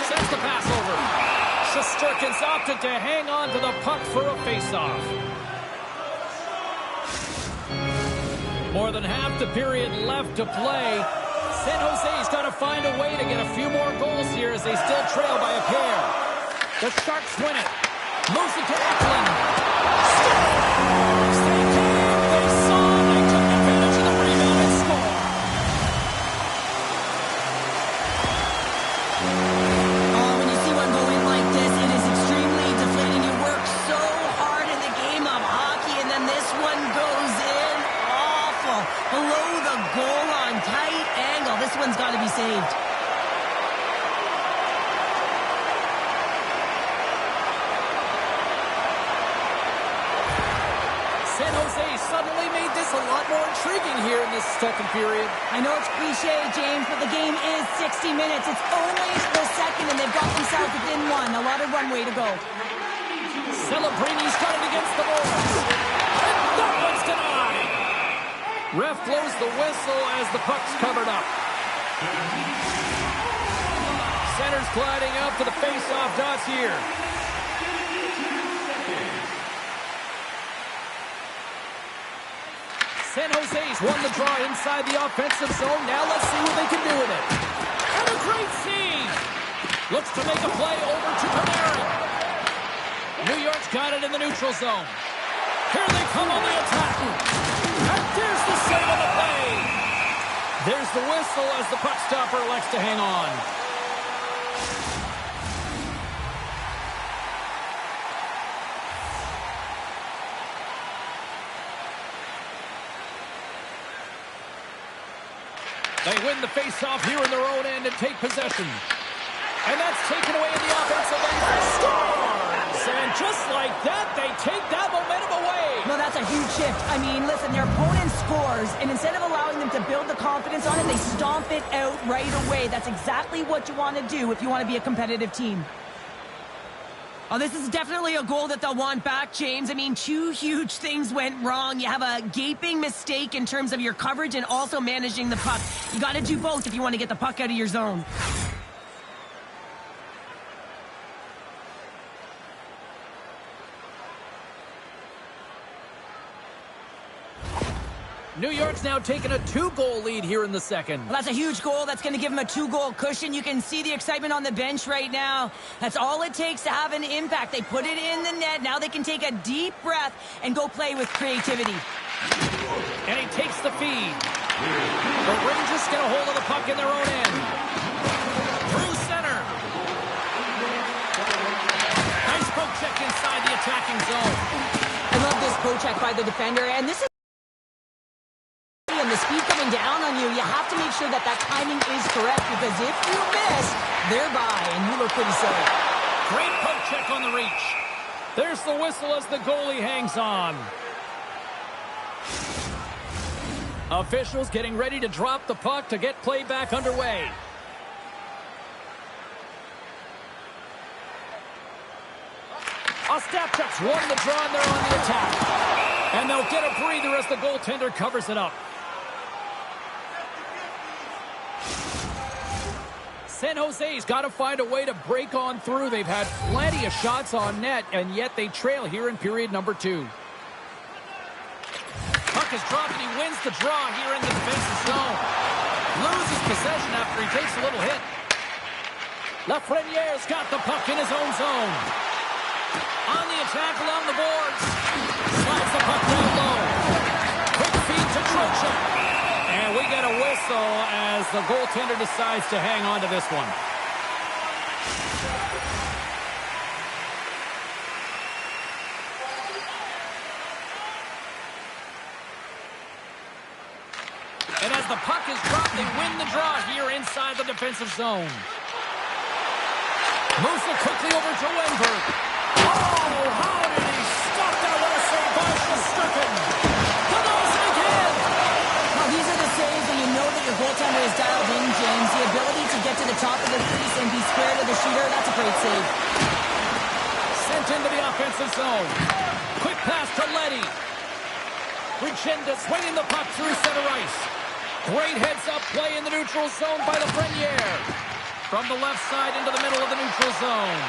Speaker 1: Sends the pass over. Shesterkin's opted to hang on to the puck for a face-off. More than half the period left to play. San Jose's got to find a way to get a few more goals here as they still trail by a pair. The Sharks win it. Moves it to Eklund. Scores! They came, they saw, they took advantage of the rebound and score.
Speaker 2: Oh, when you see one go in like this, it is extremely deflating. You work so hard in the game of hockey, and then this one goes in awful. Below the goal line, tight angle. This one's got to be saved.
Speaker 1: San Jose suddenly made this a lot more intriguing here in this second period.
Speaker 2: I know it's cliche, James, but the game is 60 minutes. It's only the second, and they've got themselves within one. A lot of runway to go.
Speaker 1: Celebrini's got it against the boards. And that one's denied. Ref blows the whistle as the puck's covered up. Center's gliding out to the face-off dots here. San Jose's won the draw inside the offensive zone. Now let's see what they can do with it. And a great save. Looks to make a play over to Panarin. New York's got it in the neutral zone. Here they come on the attack. And there's the save on the play. There's the whistle as the puck stopper elects to hang on. They win the face-off here in their own end and take possession. And that's taken away in the offensive end. Scores! And just like that, they take that momentum away.
Speaker 2: No, that's a huge shift. I mean, listen, their opponent scores, and instead of allowing them to build the confidence on it, they stomp it out right away. That's exactly what you want to do if you want to be a competitive team. Oh, this is definitely a goal that they'll want back, James. I mean, two huge things went wrong. You have a gaping mistake in terms of your coverage and also managing the puck. You got to do both if you want to get the puck out of your zone.
Speaker 1: New York's now taking a 2-goal lead here in the second.
Speaker 2: Well, that's a huge goal. That's going to give them a 2-goal cushion. You can see the excitement on the bench right now. That's all it takes to have an impact. They put it in the net. Now they can take a deep breath and go play with creativity.
Speaker 1: And he takes the feed. The Rangers get a hold of the puck in their own end. Through center. Nice poke check inside the attacking zone.
Speaker 2: I love this poke check by the defender, and this is the speed coming down on you. You have to make sure that that timing is correct, because if you miss, they're by, and you look pretty silly.
Speaker 1: Great poke check on the reach. There's the whistle as the goalie hangs on. Officials getting ready to drop the puck to get play back underway. Ostapchuk's won the draw, and they're on the attack. And they'll get a breather as the goaltender covers it up. San Jose's got to find a way to break on through. They've had plenty of shots on net, and yet they trail here in period number 2. Puck is dropped, and he wins the draw here in the defensive zone. Loses possession after he takes a little hit. Lafreniere's got the puck in his own zone. On the attack along the boards. Slides the puck down low. Quick feed to Trocheck. And we get a whistle as the goaltender decides to hang on to this one. And as the puck is dropped, they win the draw here inside the defensive zone. Moves it quickly over to Wenberg. Oh, how did he stop that? What a save by Shesterkin.
Speaker 2: These are the saves that you know that your goaltender is dialed in, James. The ability to get to the top of the crease and be square to the shooter, that's a great save.
Speaker 1: Sent into the offensive zone. Quick pass to Leddy. Richenda swinging the puck through center ice. Great heads-up play in the neutral zone by Lafreniere. From the left side into the middle of the neutral zone.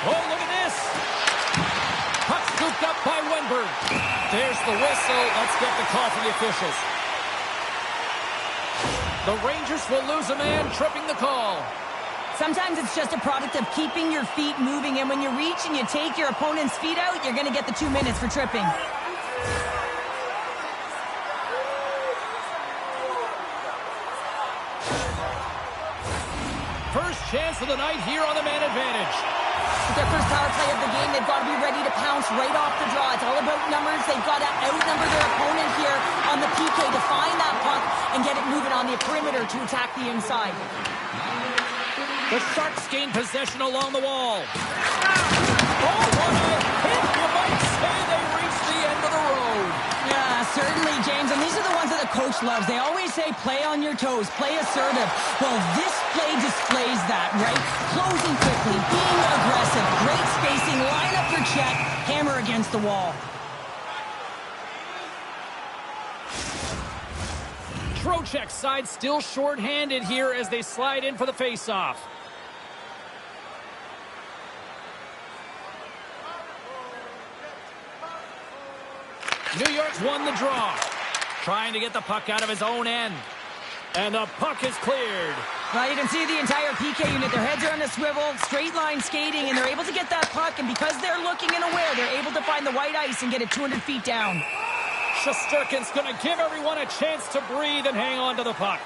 Speaker 1: Oh, look at this. Puck scooped up by Wenberg. There's the whistle. Let's get the call from the officials. The Rangers will lose a man, tripping the call.
Speaker 2: Sometimes it's just a product of keeping your feet moving, and when you reach and you take your opponent's feet out, you're going to get the 2 minutes for tripping.
Speaker 1: First chance of the night here on the man advantage.
Speaker 2: With their first power play of the game, they've got to be ready to pounce right off the draw. It's all about numbers. They've got to outnumber their opponent here on the PK to find that puck and get it moving on the perimeter to attack the inside.
Speaker 1: The Sharks gain possession along the wall. Oh, what a hit! You might say they reached the end of the road.
Speaker 2: Yeah, certainly, James. And these are the ones that the coach loves. They always say, play on your toes, play assertive. Well, this play displays that, right? Closing quickly, being aggressive, great spacing, line up for check, hammer against the wall.
Speaker 1: Trocheck's side still short-handed here as they slide in for the face-off. New York's won the draw. Trying to get the puck out of his own end. And the puck is cleared.
Speaker 2: Well, you can see the entire PK unit. Their heads are on a swivel, straight line skating, and they're able to get that puck. And because they're looking and aware, they're able to find the white ice and get it 200 feet down.
Speaker 1: Shesterkin's going to give everyone a chance to breathe and hang on to the puck.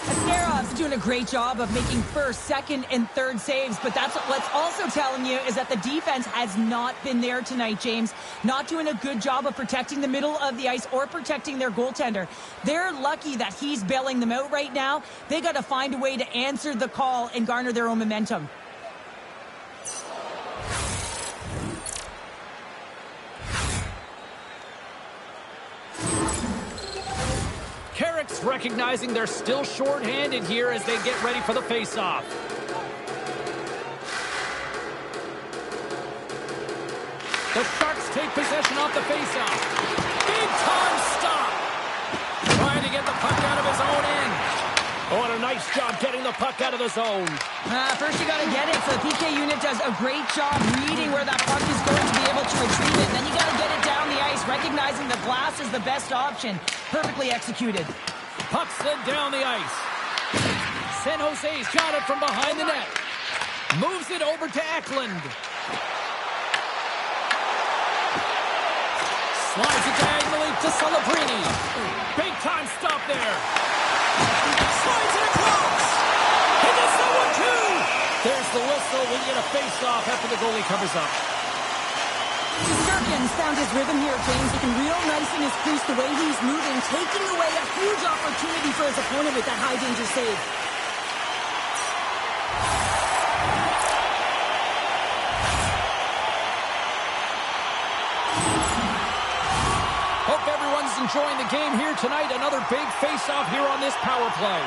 Speaker 2: Askerov's doing a great job of making first, second, and third saves, but that's what's also telling you is that the defense has not been there tonight, James. Not doing a good job of protecting the middle of the ice or protecting their goaltender. They're lucky that he's bailing them out right now. They got to find a way to answer the call and garner their own momentum.
Speaker 1: Carrick's recognizing they're still short-handed here as they get ready for the face-off. The Sharks take possession off the face-off. Big-time stop! Trying to get the puck out of his own end. Oh, what a nice job getting the puck out of the zone.
Speaker 2: First you got to get it, so the PK unit does a great job reading where that puck is going to be able to retrieve it. Then you got to get it down the ice, recognizing the glass is the best option. Perfectly executed.
Speaker 1: Puck slid down the ice. San Jose's got it from behind the net. Moves it over to Eklund. Slides it diagonally to Celebrini. Big time stop there. Slides it across. He gets that one too. There's the whistle. We get a face-off after the goalie covers up.
Speaker 2: Sturkin's found his rhythm here, James. Looking real nice in his crease, the way he's moving, taking away a huge opportunity for his opponent with that high-danger save.
Speaker 1: Hope everyone's enjoying the game here tonight. Another big face-off here on this power play.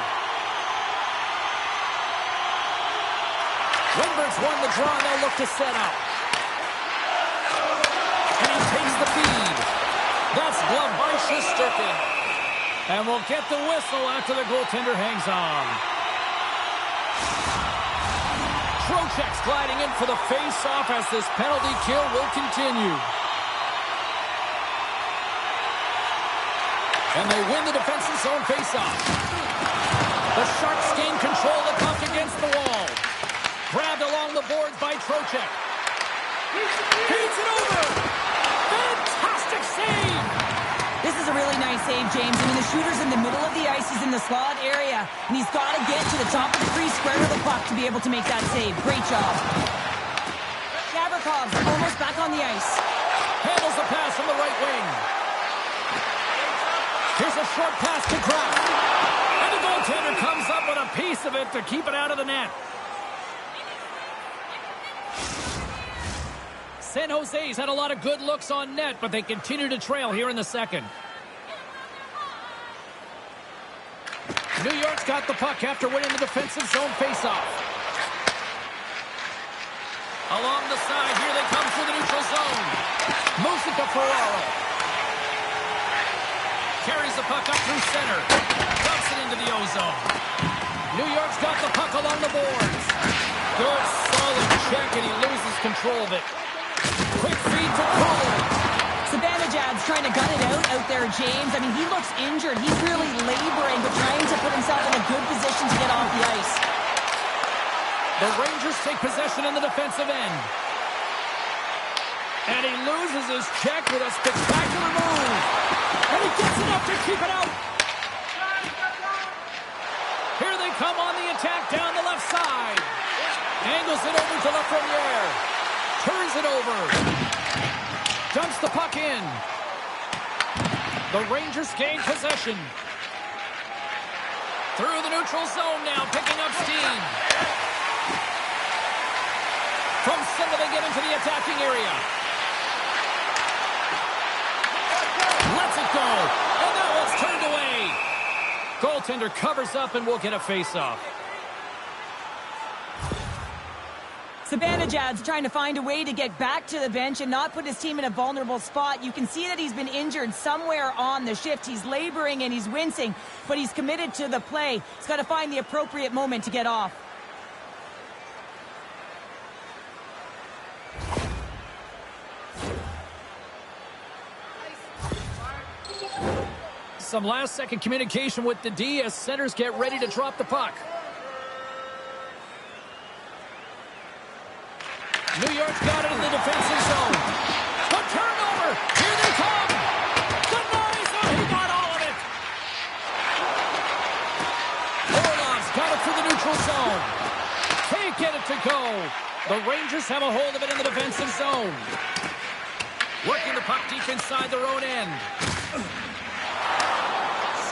Speaker 1: Lindbergh's won the draw, and they'll look to set up. And he takes the feed. That's gloved by Shesterkin. And we'll get the whistle after the goaltender hangs on. Trocheck's gliding in for the face-off as this penalty kill will continue. And they win the defensive zone face-off. The Sharks gain control of the puck against the wall. Grabbed along the boards by Trocheck. Feeds it over. Fantastic save.
Speaker 2: This is a really nice save, James. I mean, the shooter's in the middle of the ice. He's in the slot area, and he's got to get to the top of the crease square of the puck to be able to make that save. Great job. Gavrikov almost back on the ice.
Speaker 1: Handles the pass from the right wing. Here's a short pass to Kraft. And the goaltender comes up with a piece of it to keep it out of the net. San Jose's had a lot of good looks on net, but they continue to trail here in the second. New York's got the puck after winning the defensive zone faceoff. Along the side, here they come through the neutral zone. Moves it to Ferraro. Carries the puck up through center. Dumps it into the O-zone. New York's got the puck along the boards. Good, solid check, and he loses control of it. Quick feed to Cole.
Speaker 2: Zibanejad's trying to gun it out there, James. I mean, he looks injured. He's really laboring, but trying to put himself in a good position to get off the ice.
Speaker 1: The Rangers take possession in the defensive end. And he loses his check with a spectacular move. And he gets enough to keep it out. Here they come on the attack down the left side. Angles it over to Lafreniere. Turns it over. Dumps the puck in. The Rangers gain possession. Through the neutral zone now, picking up steam. From center, they get into the attacking area. Lets it go. And now it's turned away. Goaltender covers up and we'll get a face-off.
Speaker 2: Zibanejad's trying to find a way to get back to the bench and not put his team in a vulnerable spot. You can see that he's been injured somewhere on the shift. He's laboring and he's wincing, but he's committed to the play. He's got to find the appropriate moment to get off.
Speaker 1: Some last-second communication with the D as centers get ready to drop the puck. New York's got it in the defensive zone. The turnover. Here they come. Denies him. He got all of it. Orlov's got it through the neutral zone. Can't get it to go. The Rangers have a hold of it in the defensive zone. Working the puck deep inside their own end.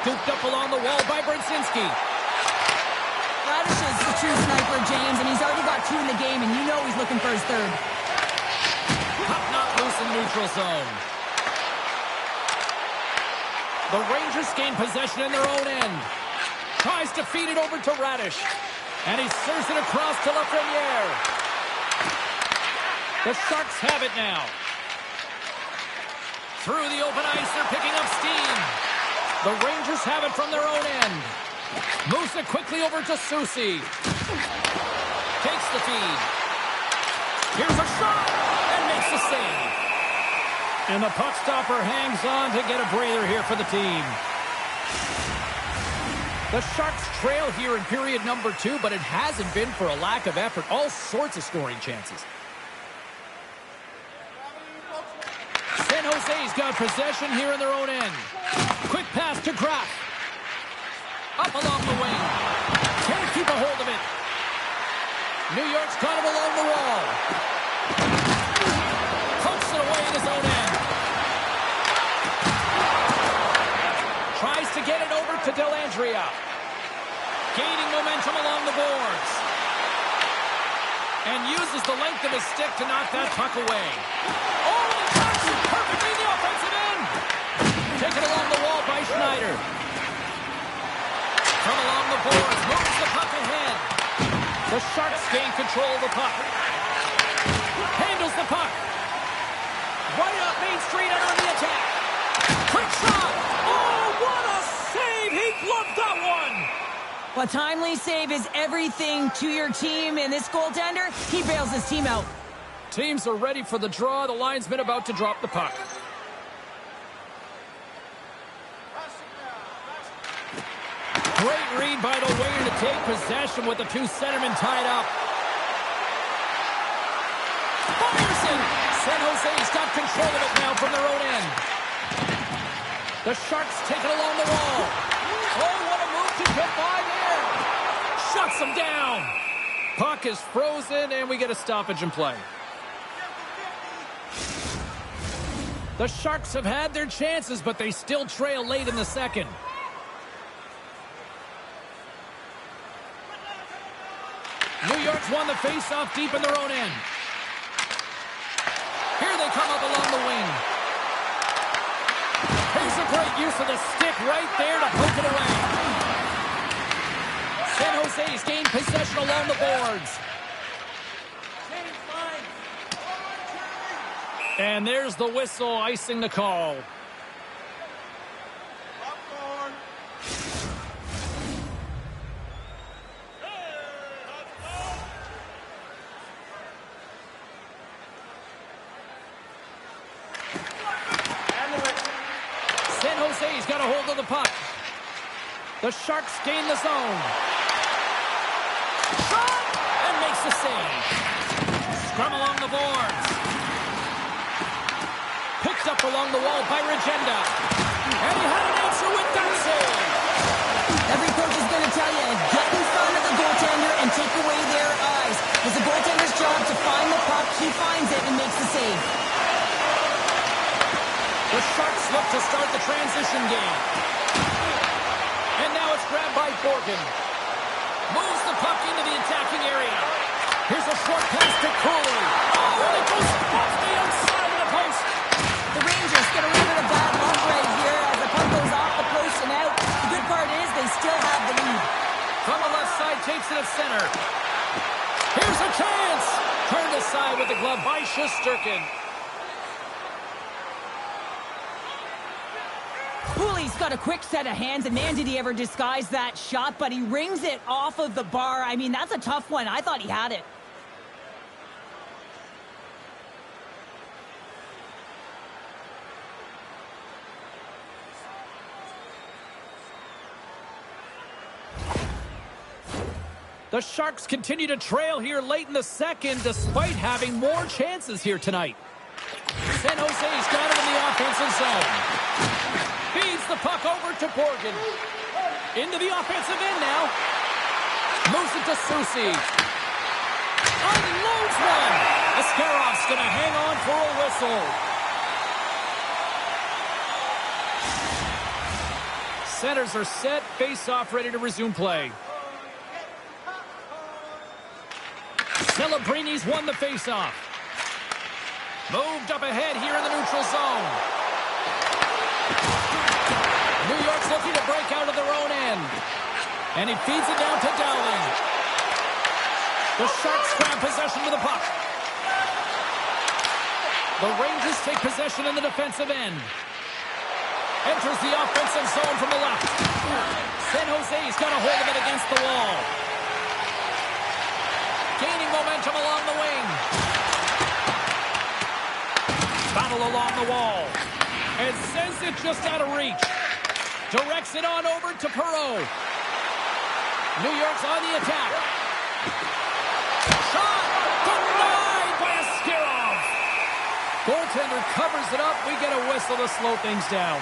Speaker 1: Scooped up along the wall by Brzezinski.
Speaker 2: Radish is the true sniper, James, and he's already got 2 in the game, and you know he's looking for his third.
Speaker 1: Puck not loose in neutral zone. The Rangers gain possession in their own end. Tries to feed it over to Radish. And he serves it across to Lafreniere. The Sharks have it now. Through the open ice, they're picking up steam. The Rangers have it from their own end. Moves it quickly over to Soucy. Takes the feed. Here's a shot and makes the save. And the puck stopper hangs on to get a breather here for the team. The Sharks trail here in period number 2, but it hasn't been for a lack of effort. All sorts of scoring chances. San Jose Jose's got possession here in their own end. Quick pass to Graf. Up along the wing. Can't keep a hold of it. New York's got him along the wall. Pumps it away in his own end. Tries to get it over to Dellandrea. Gaining momentum along the boards. And uses the length of his stick to knock that puck away. Oh, and knocks it perfectly in the offensive end. Taken along the wall by Schneider. From along the boards, moves the puck ahead. The Sharks gain control of the puck. Handles the puck. Right up Main Street and on the attack. Quick shot. Oh, what a save. He gloved that one.
Speaker 2: Well, timely save is everything to your team, and this goaltender, he bails his team out.
Speaker 1: Teams are ready for the draw. The linesman about to drop the puck. Great read by the winger to take possession with the two centermen tied up. Fires it! San Jose's got control of it now from their own end. The Sharks take it along the wall. Oh, what a move to get by there. Shuts them down. Puck is frozen, and we get a stoppage in play. The Sharks have had their chances, but they still trail late in the second. New York's won the face-off deep in their own end. Here they come up along the wing. Here's a great use of the stick right there to poke it away. San Jose's gained possession along the boards. And there's the whistle icing the call. San Jose's got a hold of the puck. The Sharks gain the zone. Shot! And makes the save. Scrum along the boards. Picked up along the wall by Regenda. And he had an answer with that save.
Speaker 2: Every coach is going to tell you, get in front of the goaltender and take away their eyes. It's the goaltender's job to find the puck. He finds it and makes the save.
Speaker 1: The Sharks look to start the transition game. And now it's grabbed by Borgen. Moves the puck into the attacking area. Here's a short pass to Cooley. Oh, and it goes off the outside of the post.
Speaker 2: The Rangers get a little bit of bad luck right here as the puck goes off the post and out. The good part is they still have the lead.
Speaker 1: From the left side, takes it at center. Here's a chance. Turned aside with the glove by Shesterkin.
Speaker 2: Cooley's got a quick set of hands, and man, did he ever disguise that shot, but he rings it off of the bar. I mean, that's a tough one. I thought he had it.
Speaker 1: The Sharks continue to trail here late in the second, despite having more chances here tonight. San Jose's got it in the offensive zone. Feeds the puck over to Borgen. Into the offensive end now. Moves it to Soucy. Unloads one. Ascarov's going to hang on for a whistle. Centers are set. Face-off ready to resume play. Celebrini's won the face-off. Moved up ahead here in the neutral zone. New York's looking to break out of their own end. And he feeds it down to Dowling. The Sharks grab possession with the puck. The Rangers take possession in the defensive end. Enters the offensive zone from the left. San Jose's got a hold of it against the wall. Gaining momentum along the wing. Battle along the wall. And sends it just out of reach. Directs it on over to Perreault. New York's on the attack. Shot! Denied by Askarov. goaltender covers it up. We get a whistle to slow things down.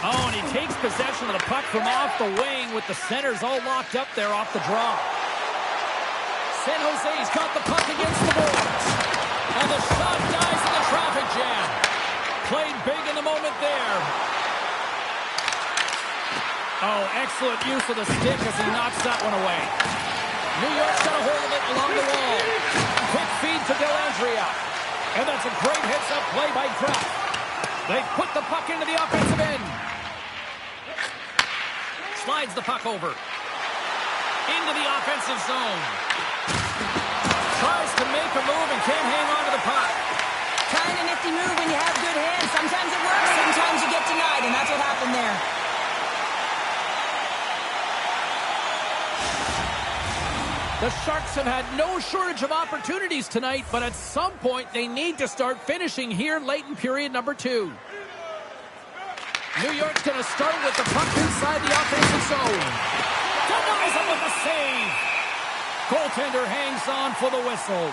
Speaker 1: Oh, and he takes possession of the puck from off the wing with the centers all locked up there off the draw. San Jose's got the puck against the boards. And the shot dies in the traffic jam. Played big in the moment there. Oh, excellent use of the stick as he knocks that one away. New York's got a hold of it along the wall. Quick feed to Dellandrea. And that's a great heads-up play by Kraft. They put the puck into the offensive end. Slides the puck over. Into the offensive zone. Tries to make a move and can't hang on to the puck.
Speaker 2: Kind of nifty move when you have good hands. Sometimes it works, sometimes you get denied, and that's what happened there.
Speaker 1: The Sharks have had no shortage of opportunities tonight, but at some point they need to start finishing here late in period number 2. New York's going to start with the puck inside the offensive zone. Denies him with a save. Goaltender hangs on for the whistle.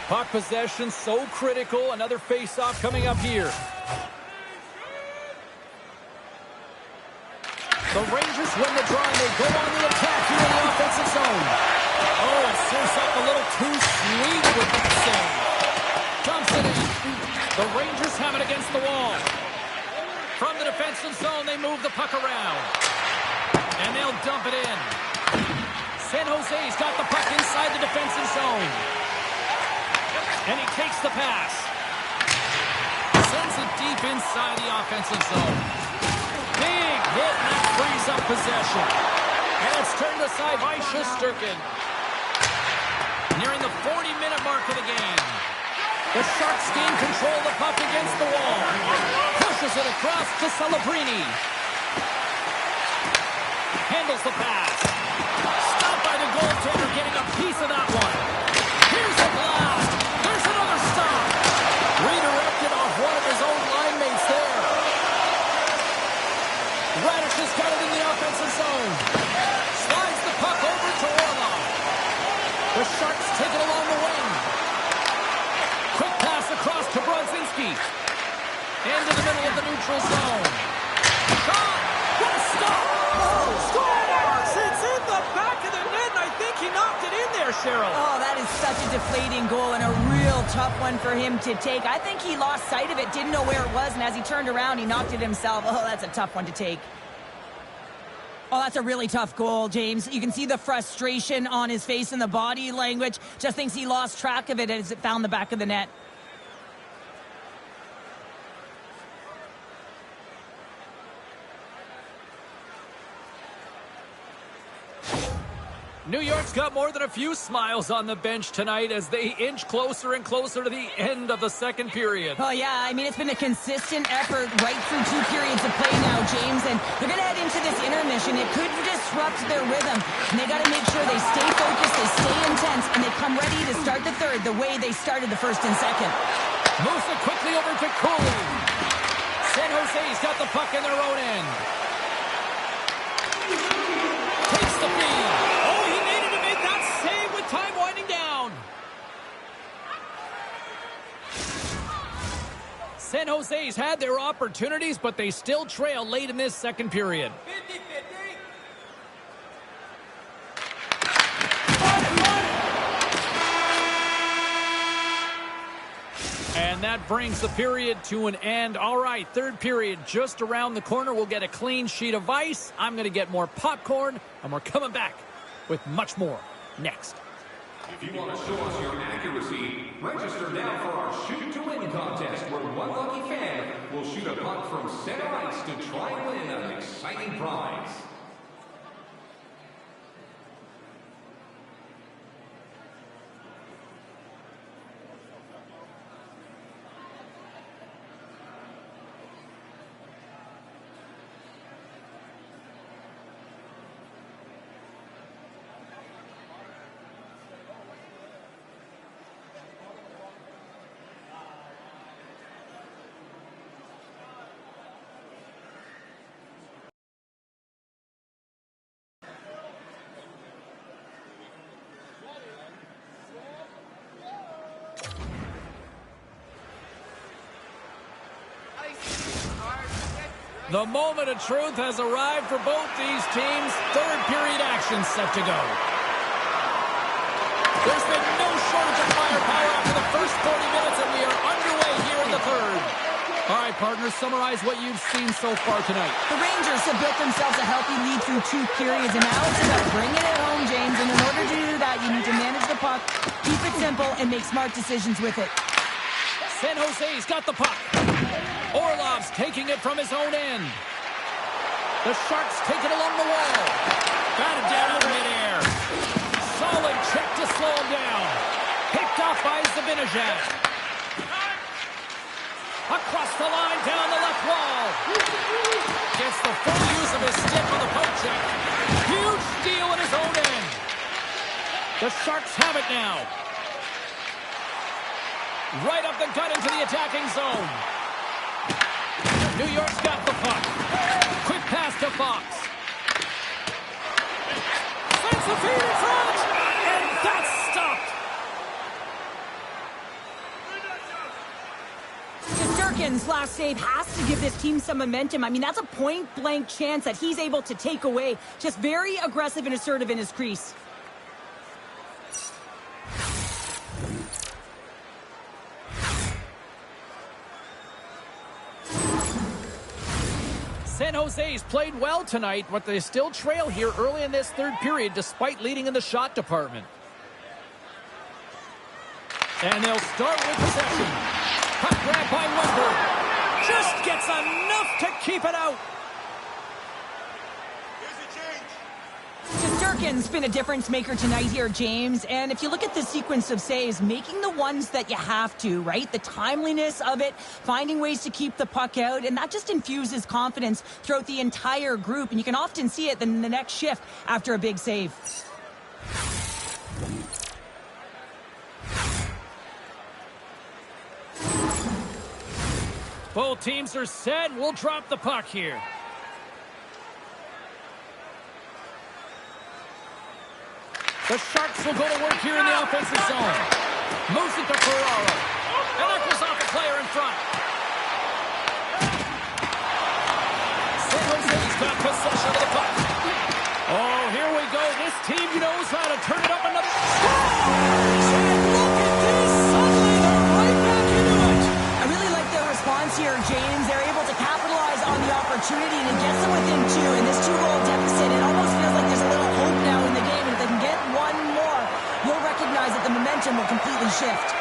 Speaker 1: Puck possession so critical. Another face-off coming up here. The Rangers win the draw and they go on the attack here in the offensive zone. Oh, it serves up a little too sweet with that save. Dumps it in. The Rangers have it against the wall. From the defensive zone, they move the puck around. And they'll dump it in. San Jose's got the puck inside the defensive zone. And he takes the pass. Sends it deep inside the offensive zone. Big hit, and that frees up possession. And it's turned aside by Shesterkin. Nearing the 40-minute mark of the game. The Sharks gain control of the puck against the wall. Pushes it across to Celebrini. Handles the pass. Stopped by the goaltender, getting a piece of that one. Here's a blast. There's another stop. Redirected off one of his own line mates there. Radish has got it in the offensive zone. Slides the puck over to Orlov. The Sharks take it along the wing. Quick pass across to Brodzinski. Into the middle of the neutral zone. Shot! What a stop!
Speaker 4: Scores! It's in the back of the net, and I think he knocked it in there, Cheryl.
Speaker 2: Oh, that is such a deflating goal and a real tough one for him to take. I think he lost sight of it, didn't know where it was, and as he turned around, he knocked it himself. Oh, that's a tough one to take. Oh, that's a really tough goal, James. You can see the frustration on his face and the body language. Just thinks he lost track of it as it found the back of the net.
Speaker 1: New York's got more than a few smiles on the bench tonight as they inch closer and closer to the end of the second period.
Speaker 2: Oh, yeah. I mean, it's been a consistent effort right through 2 periods of play now, James. And they're going to head into this intermission. It could disrupt their rhythm. And they got to make sure they stay focused, they stay intense, and they come ready to start the third the way they started the first and second.
Speaker 1: Moves it quickly over to Cooley. San Jose's got the puck in their own end. Takes the feed. Oh, he needed to make that save with time winding down. San Jose's had their opportunities, but they still trail late in this second period.
Speaker 4: 50-50.
Speaker 1: And that brings the period to an end. All right, third period just around the corner. We'll get a clean sheet of ice. I'm going to get more popcorn, and we're coming back with much more next.
Speaker 3: If you want to show us your accuracy, register now for our Shoot to Win contest, where one lucky fan will shoot a puck from center ice to try and win an exciting prize.
Speaker 1: The moment of truth has arrived for both these teams. Third period action set to go. There's been no shortage of firepower after the first 40 minutes, and we are underway here in the third. All right, partners, summarize what you've seen so far tonight.
Speaker 2: The Rangers have built themselves a healthy lead through 2 periods, and now it's about bringing it home, James. And in order to do that, you need to manage the puck, keep it simple, and make smart decisions with it.
Speaker 1: San Jose's got the puck. Orlov's taking it from his own end. The Sharks take it along the wall. Batted down in midair. Solid check to slow him down. Picked off by Zibanejad. Across the line, down the left wall. Gets the full use of his stick on the poke check. Huge steal at his own end. The Sharks have it now. Right up the gut into the attacking zone. New York's got the puck. Quick pass to Fox. Sends the feed in front. And that's stopped.
Speaker 2: Shesterkin's last save has to give this team some momentum. I mean, that's a point-blank chance that he's able to take away. Just very aggressive and assertive in his crease.
Speaker 1: San Jose's played well tonight, but they still trail here early in this third period despite leading in the shot department. And they'll start with possession. Puck grab by Westberg. Just gets enough to keep it out.
Speaker 2: Shesterkin's been a difference maker tonight here, James. And if you look at the sequence of saves, making the ones that you have to, right? The timeliness of it, finding ways to keep the puck out, and that just infuses confidence throughout the entire group. And you can often see it in the next shift after a big save.
Speaker 1: Both teams are set. We'll drop the puck here. The Sharks will go to work here in the offensive zone. Moves it to Ferraro. And that goes off a player in front. San Jose's got possession of the puck. Oh, here we go. This team knows how to turn it up another. Scores! And look at this. Suddenly they're right back into it.
Speaker 2: I really like their response here, James. They're able to capitalize on the opportunity and it gets them within 2. In this 2-goal deficit, it almost feels like there's a little hope now in the game. And if they can get one more, you'll recognize that the momentum will completely shift.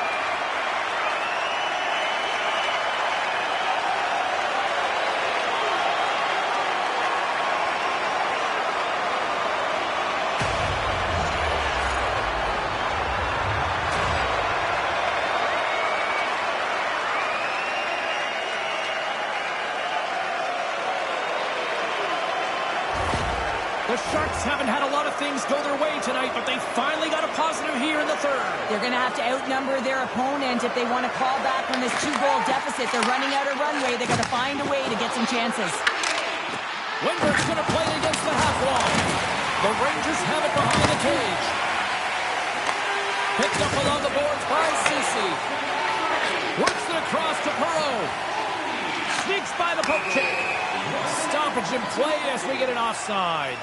Speaker 1: The Sharks haven't had a lot of things go their way tonight, but they finally got a positive here in the third.
Speaker 2: They're going to have to outnumber their opponent if they want to claw back from this 2-goal deficit. They're running out of runway. They've got to find a way to get some chances.
Speaker 1: Windberg's going to play against the half wall. The Rangers have it behind the cage. Picked up along the boards by Ceci. Works it across to Perreault. Sneaks by the poke check. Stoppage in play as we get an offside.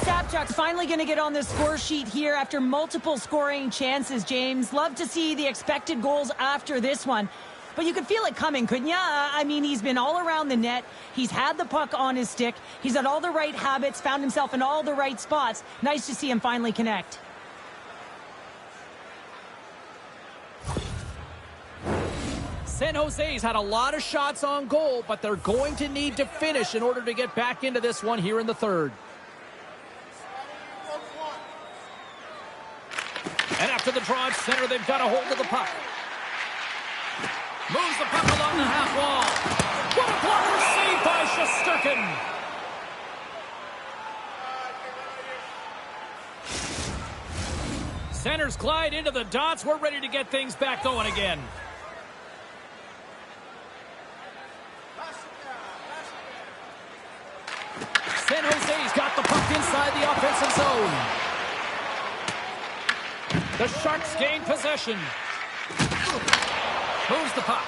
Speaker 2: Sapchuk's finally going to get on the score sheet here after multiple scoring chances, James. Love to see the expected goals after this one. But you could feel it coming, couldn't you? I mean, he's been all around the net. He's had the puck on his stick. He's had all the right habits, found himself in all the right spots. Nice to see him finally connect.
Speaker 1: San Jose's had a lot of shots on goal, but they're going to need to finish in order to get back into this one here in the third. And after the draw at center, they've got a hold of the puck. Moves the puck along the half wall. What a blocker save by Shesterkin. Centers glide into the dots. We're ready to get things back going again. San Jose's got the puck inside the offensive zone. The Sharks gain possession. Moves the puck.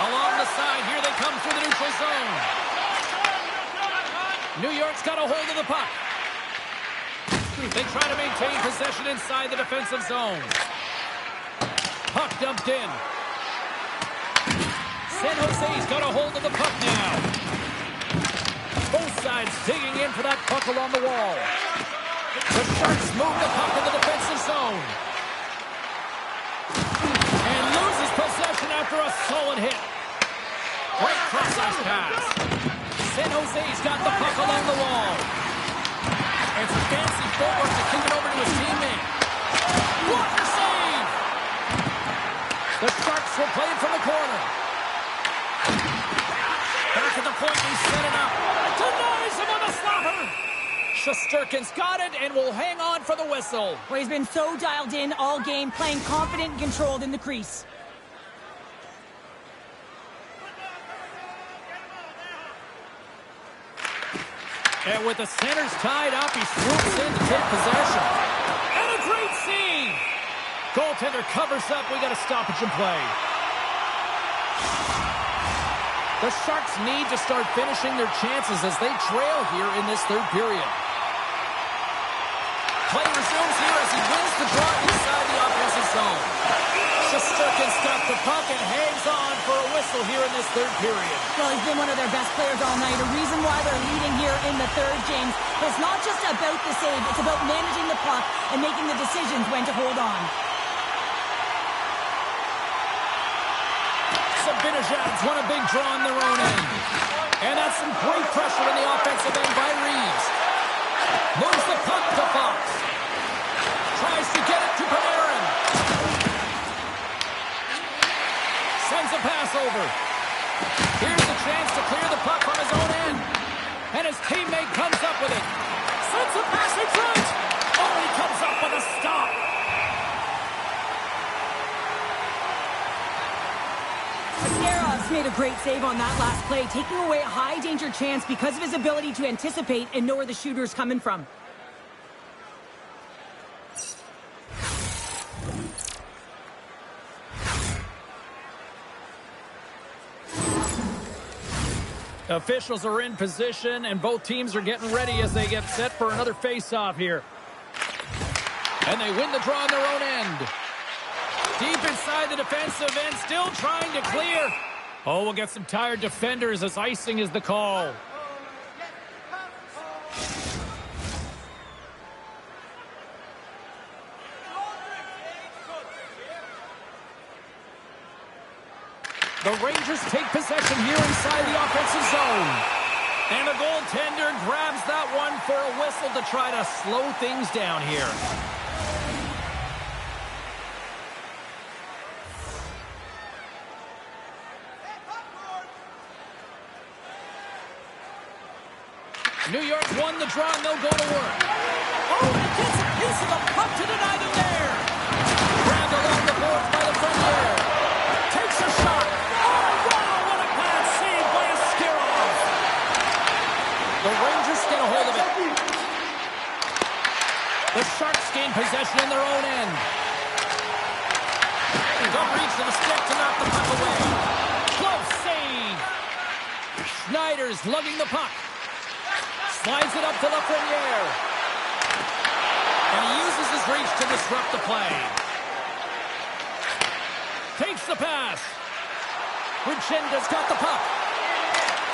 Speaker 1: Along the side, here they come through the neutral zone. New York's got a hold of the puck. They try to maintain possession inside the defensive zone. Puck dumped in. San Jose's got a hold of the puck now. Both sides digging in for that puck along the wall. The Sharks move the puck in the defensive zone. And loses possession after a solid hit. Great cross-ice pass. San Jose's got the puck along the wall. It's a fancy forward to kick it over to his teammate. Blocker save! The Sharks will play it from the corner. Back at the point, he set it up. Denies him on the slapper. Shesterkin's got it and will hang on for the whistle.
Speaker 2: Well, he's been so dialed in all game, playing confident and controlled in the crease.
Speaker 1: And with the centers tied up, he swoops in to take possession. And a great save! Goaltender covers up. We got a stoppage in play. The Sharks need to start finishing their chances as they trail here in this third period. Play resumes here as he wins the draw inside the offensive zone. Shesterkin's got the puck and hangs on for a whistle here in this third period.
Speaker 2: Well, he's been one of their best players all night. A reason why they're leading here in the third, James. It's not just about the save. It's about managing the puck and making the decisions when to hold on.
Speaker 1: Sabinajad's won a big draw on their own end. And that's some great pressure in the offensive end by Reeves. Moves the puck to Fox. Tries to get it to Panarin. Sends a pass over. Here's the chance to clear the puck from his own end. And his teammate comes up with it. Sends a pass in front. Oh, he comes up with a stop.
Speaker 2: Ascarov's made a great save on that last play, taking away a high-danger chance because of his ability to anticipate and know where the shooter's coming from.
Speaker 1: Officials are in position, and both teams are getting ready as they get set for another face-off here. And they win the draw on their own end. Deep inside the defensive end, still trying to clear. Oh, we'll get some tired defenders as icing is the call. The Rangers take possession here inside the offensive zone. And the goaltender grabs that one for a whistle to try to slow things down here. New York won the draw and they'll go to work. Oh, and gets a piece of the puck to deny them there. Grabbed along the boards by the Premier. Takes a shot. Oh, wow, what a bad save by Askarov. The Rangers get a hold of it. The Sharks gain possession in their own end. Don't reach to the stick to knock the puck away. Close save. Schneider's lugging the puck. Slides it up to Lafreniere. And he uses his reach to disrupt the play. Takes the pass. Ruchenda's got the puck.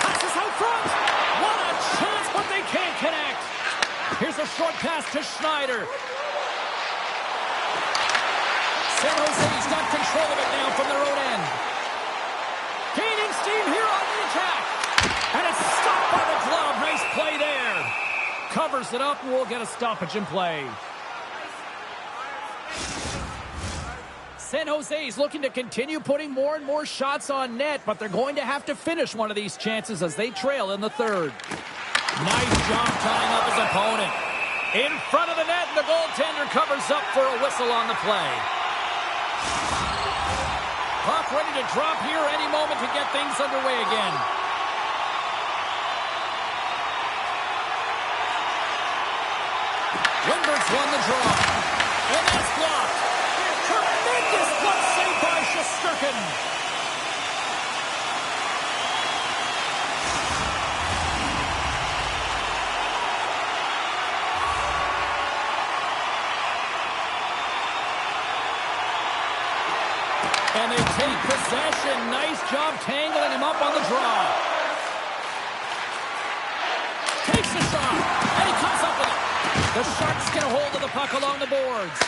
Speaker 1: Passes out front. What a chance, but they can't connect. Here's a short pass to Schneider. San Jose's got control of it now from their own end. Gaining steam here on the attack. And it's stopped by the glove. Nice play there. Covers it up and we'll get a stoppage in play. San Jose's looking to continue putting more and more shots on net, but they're going to have to finish one of these chances as they trail in the third. Nice job tying up his opponent. In front of the net, and the goaltender covers up for a whistle on the play. Puck ready to drop here any moment to get things underway again. Lindbergh's won the draw. And that's blocked. Tremendous block save by Shesterkin. And they take possession. Nice job tangling him up on the draw. Takes the shot. And he comes up with it. The Sharks get a hold of the puck along the boards.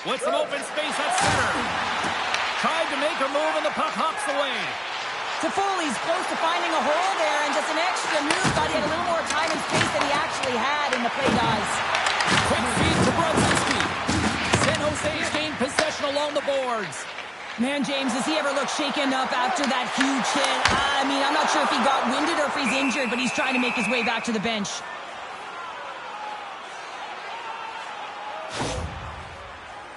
Speaker 1: With some open space at center. Tried to make a move and the puck hops away.
Speaker 2: Toffoli's close to finding a hole there, and just an extra move. Thought he had a little more time and space than he actually had in the play dies.
Speaker 1: Quick feed to Brodzinski. San Jose's gained possession along the boards.
Speaker 2: Man, James, does he ever look shaken up after that huge hit? I mean, I'm not sure if he got winded or if he's injured, but he's trying to make his way back to the bench.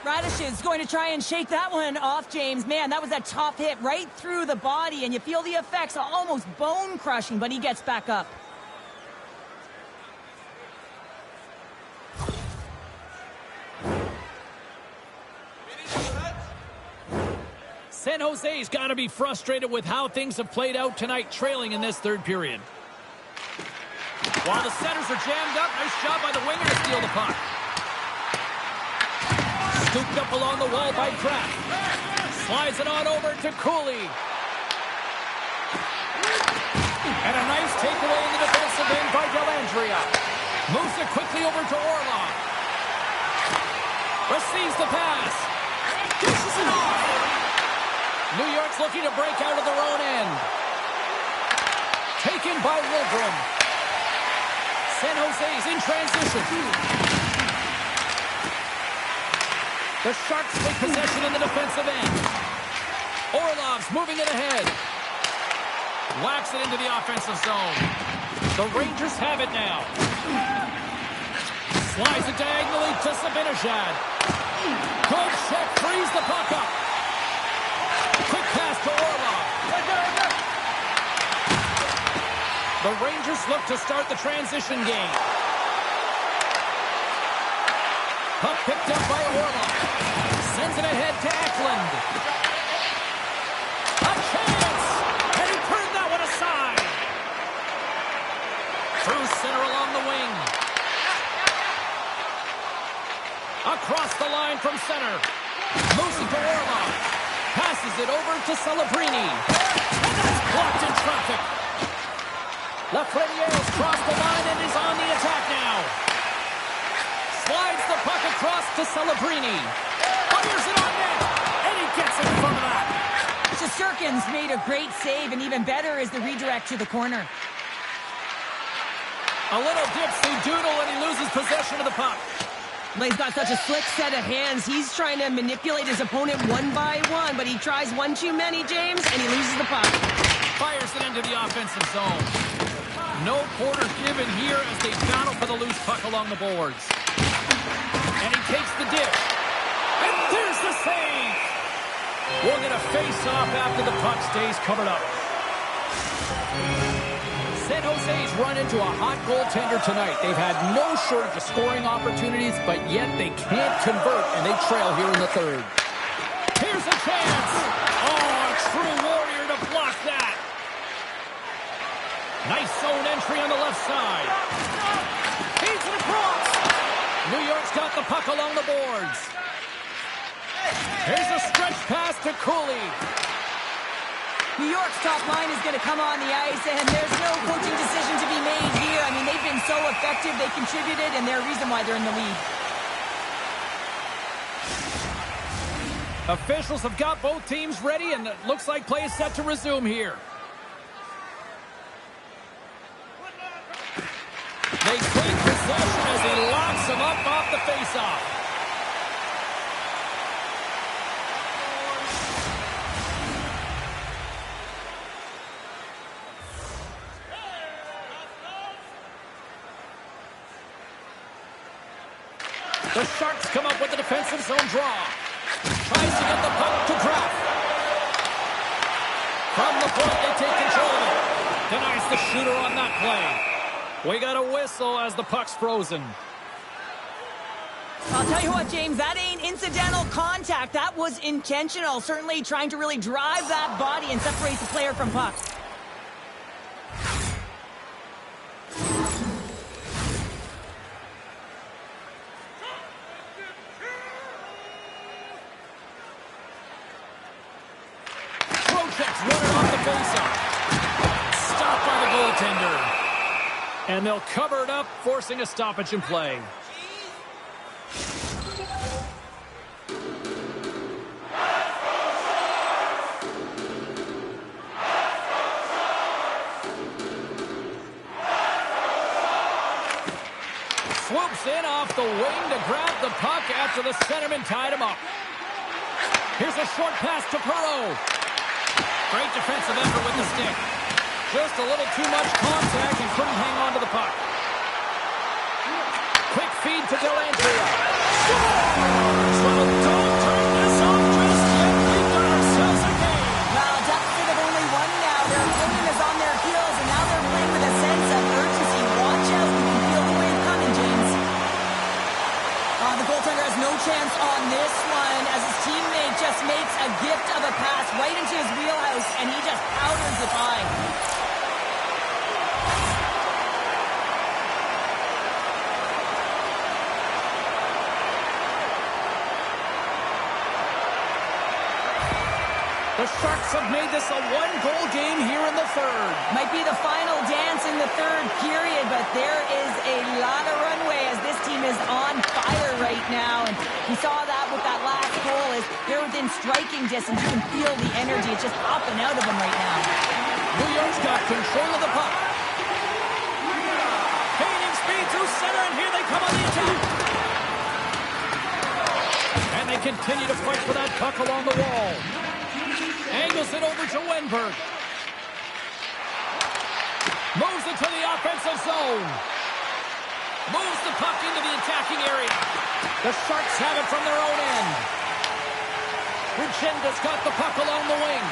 Speaker 2: Radish is going to try and shake that one off, James. Man, that was a tough hit right through the body, and you feel the effects, almost bone-crushing, but he gets back up.
Speaker 1: San Jose's got to be frustrated with how things have played out tonight, trailing in this third period. While the centers are jammed up, nice job by the winger to steal the puck. Scooped up along the wall by Kraft. Slides it on over to Cooley. And a nice takeaway in the defensive end by Dellandrea. Moves it quickly over to Orlov. Receives the pass. Dishes it off. New York's looking to break out of their own end. Taken by Wilgren. San Jose's in transition. The Sharks take possession in the defensive end. Orlov's moving it ahead. Whacks it into the offensive zone. The Rangers have it now. Slides it diagonally to Zibanejad. Good check, frees the puck up. Quick pass to Orlov. The Rangers look to start the transition game. Puck picked up by Orlov. Sends it ahead to Eklund. A chance! And he turned that one aside. Through center along the wing. Across the line from center. Moves it to Orlov. Passes it over to Celebrini. And that's blocked in traffic. Lafreniere's crossed the line and is on the attack now. Slides the puck across to Celebrini. Fires it on net. And he gets it in front of that.
Speaker 2: Shesterkin's made a great save, and even better is the redirect to the corner.
Speaker 1: A little dipsy doodle and he loses possession of the puck.
Speaker 2: But he's got such a slick set of hands. He's trying to manipulate his opponent one by one, but he tries one too many, James, and he loses the puck.
Speaker 1: Fires it into the offensive zone. No quarter given here as they battle for the loose puck along the boards. And he takes the dish. And there's the save! We'll get a face-off after the puck stays covered up. San Jose's run into a hot goaltender tonight. They've had no shortage of scoring opportunities, but yet they can't convert, and they trail here in the third. Here's a chance! Oh, a true warrior to block that! Nice zone entry on the left side. Feeds it across! New York's got the puck along the boards. Here's a stretch pass to Cooley.
Speaker 2: New York's top line is going to come on the ice, and there's no coaching decision to be made here. I mean, they've been so effective, they contributed, and they're the reason why they're in the lead.
Speaker 1: Officials have got both teams ready, and it looks like play is set to resume here. They take possession as he locks him up off the faceoff. The Sharks come up with the defensive zone draw. Tries to get the puck to Kraft. From the point, they take control of it. Denies the shooter on that play. We got a whistle as the puck's frozen.
Speaker 2: I'll tell you what, James, that ain't incidental contact. That was intentional. Certainly trying to really drive that body and separate the player from puck.
Speaker 1: Projects running off the faceoff. Stopped by the goaltender. And they'll cover it up, forcing a stoppage in play. Swoops in off the wing to grab the puck after the centerman tied him up. Here's a short pass to Perreault. Great defensive effort with the stick. Just a little too much contact and couldn't hang on to the puck. Quick feed to Delantria. So don't turn this off just yet. We've got ourselves a game.
Speaker 2: Well, deficit of only one now. Their opponent is on their heels, and now they're playing with a sense of urgency. Watch out. You can feel the wave coming, James. The goaltender has no chance on this one as his teammate just makes a gift of a pass right into his wheelhouse, and he just powders it by.
Speaker 1: The Sharks have made this a one-goal game here in the third.
Speaker 2: Might be the final dance in the third period, but there is a lot of runway as this team is on fire right now. And we saw that with that last goal as they're within striking distance. You can feel the energy. It's just popping out of them right now.
Speaker 1: New York's got control of the puck. Gaining speed through center, and here they come on the attack. And they continue to fight for that puck along the wall. Angles it over to Wenberg. Moves it to the offensive zone. Moves the puck into the attacking area. The Sharks have it from their own end. Regenda's got the puck along the wing.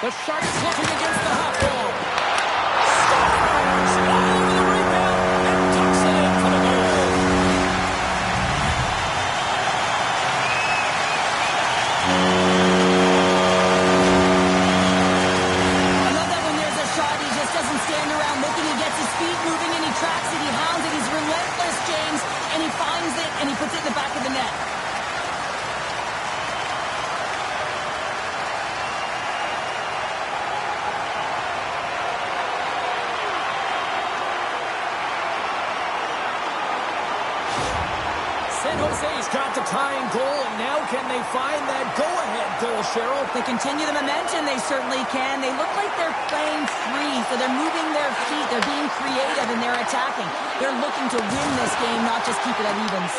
Speaker 1: The Sharks looking against the half wall. Scores! All over the rebound and tucks it in for the goal.
Speaker 2: Stand around looking, he gets his feet moving and he tracks it, he hounds it, he's relentless, James, and he finds it and he puts it in the back of the net.
Speaker 1: San Jose's got the tying goal, and now can they find that go-ahead goal, Cheryl?
Speaker 2: They continue the momentum, they certainly can. They look like they're playing free, so they're moving their feet, they're being creative, and they're attacking. They're looking to win this game, not just keep it at evens.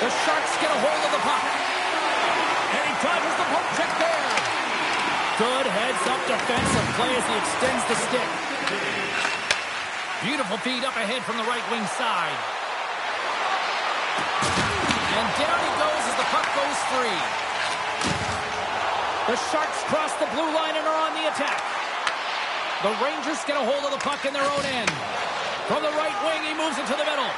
Speaker 1: The Sharks get a hold of the puck. And he dodges the poke check there. Good heads-up defensive play as he extends the stick. Beautiful feed up ahead from the right wing side. And down he goes as the puck goes free. The Sharks cross the blue line and are on the attack. The Rangers get a hold of the puck in their own end. From the right wing, he moves it to the middle.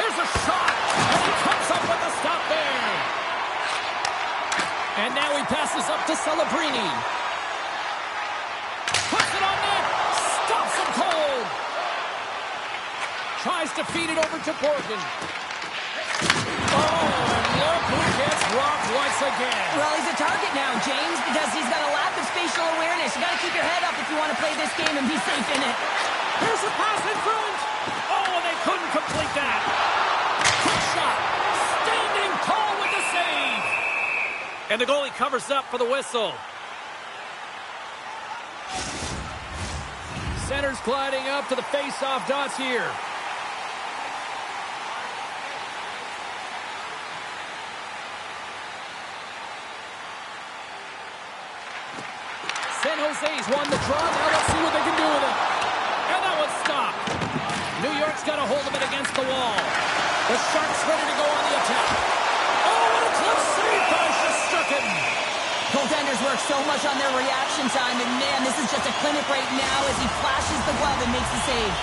Speaker 1: Here's a shot, and he comes up with a stop there. And now he passes up to Celebrini. Puts it on net, stops him cold. Tries to feed it over to Borgen. Oh, and look who gets rocked once again.
Speaker 2: Well, he's a target now, James, because he's got a lack of spatial awareness. You got to keep your head up if you want to play this game and be safe in it.
Speaker 1: Here's a pass in front. Oh, and they couldn't complete that. Quick shot. Standing tall with the save. And the goalie covers up for the whistle. Center's gliding up to the face-off dots here. San Jose's won the draw. Now let's see what they can do with it. And that one's stopped. New York's got a hold of it against the wall. The Sharks ready to go on the attack. Oh, what a close save by Shesterkin.
Speaker 2: Goaltenders work so much on their reaction time, and man, this is just a clinic right now as he flashes the glove and makes the save.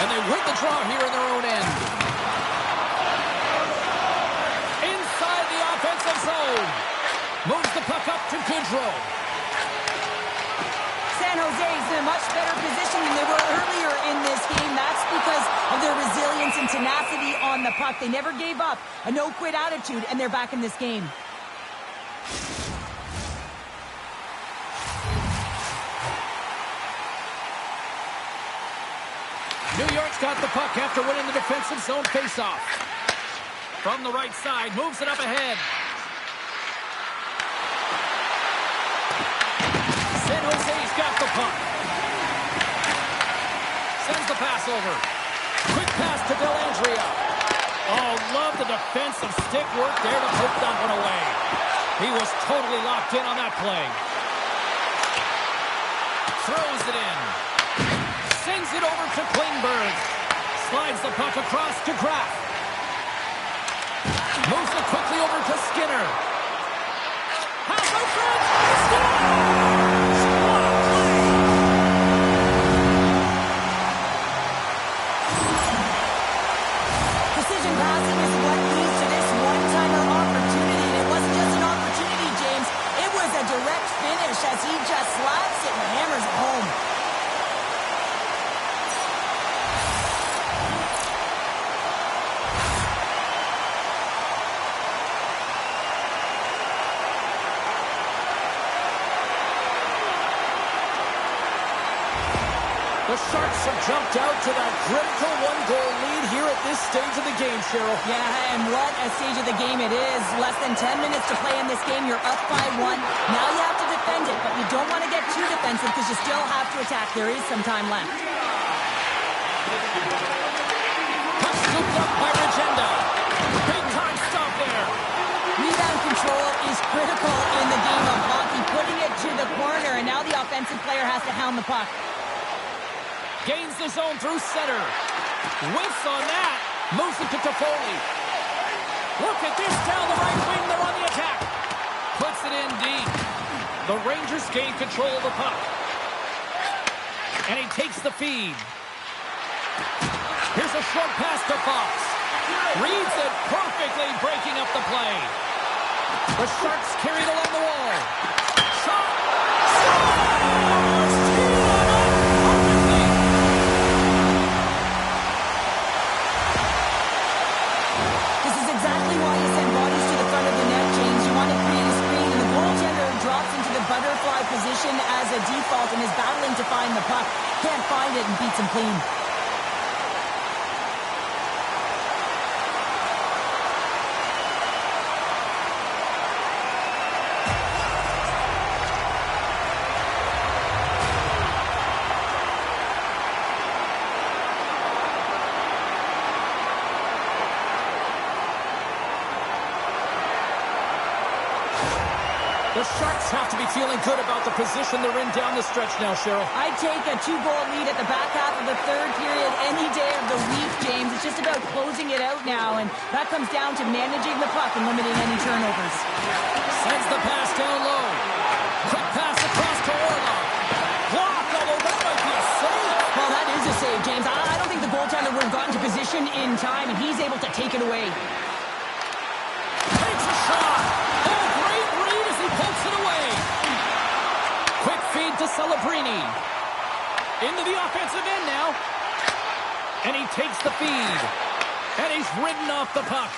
Speaker 1: And they win the draw here in their own end. Inside the offensive zone. Moves the puck up to Goodrow.
Speaker 2: San Jose Jose's in a much better position than they were earlier in this game. That's because of their resilience and tenacity on the puck. They never gave up, a no-quit attitude, and they're back in this game.
Speaker 1: New York's got the puck after winning the defensive zone faceoff. From the right side, moves it up ahead. San Jose's got the puck. Sends the pass over. Quick pass to Dellandrea. Oh, love the defensive stick work there to put that one away. He was totally locked in on that play. Throws it in. Sends it over to Klingberg. Slides the puck across to Kraft. Moves it quickly over to Skinner. Has no friends. Scores! What a play!
Speaker 2: Precision passing is what leads to this one-timer opportunity. And it wasn't just an opportunity, James. It was a direct finish as he just slaps it and hammers it home.
Speaker 1: The Sharks have jumped out to that critical one-goal lead here at this stage of the game, Cheryl.
Speaker 2: Yeah, and what a stage of the game it is. Less than 10 minutes to play in this game. You're up by 1. Now you have to defend it, but you don't want to get too defensive because you still have to attack. There is some time left.
Speaker 1: Puck scooped up by Regenda. Big time stop there.
Speaker 2: Rebound control is critical in the game of hockey. Putting it to the corner, and now the offensive player has to hound the puck.
Speaker 1: Gains the zone through center. Whiffs on that. Moves it to Toffoli. Look at this down the right wing. They're on the attack. Puts it in deep. The Rangers gain control of the puck. And he takes the feed. Here's a short pass to Fox. Reads it perfectly, breaking up the play. The Sharks carried along the wall. Shot. Scores!
Speaker 2: Why you send bodies to the front of the net, James. You want to create a screen, and the goaltender drops into the butterfly position as a default and is battling to find the puck. Can't find it and beats him clean.
Speaker 1: The Sharks have to be feeling good about the position they're in down the stretch now, Cheryl.
Speaker 2: I'd take a 2-goal lead at the back half of the third period any day of the week, James. It's just about closing it out now, and that comes down to managing the puck and limiting any turnovers.
Speaker 1: Sends the pass down low. Quick pass across to Orlov. Blocked, although that might be a save.
Speaker 2: Well, that is a save, James. I don't think the goaltender would have gotten to position in time, and he's able to take it away.
Speaker 1: Takes a shot. Oh, great read as he pokes it away. Quick feed to Celebrini. Into the offensive end now. And he takes the feed. And he's ridden off the puck.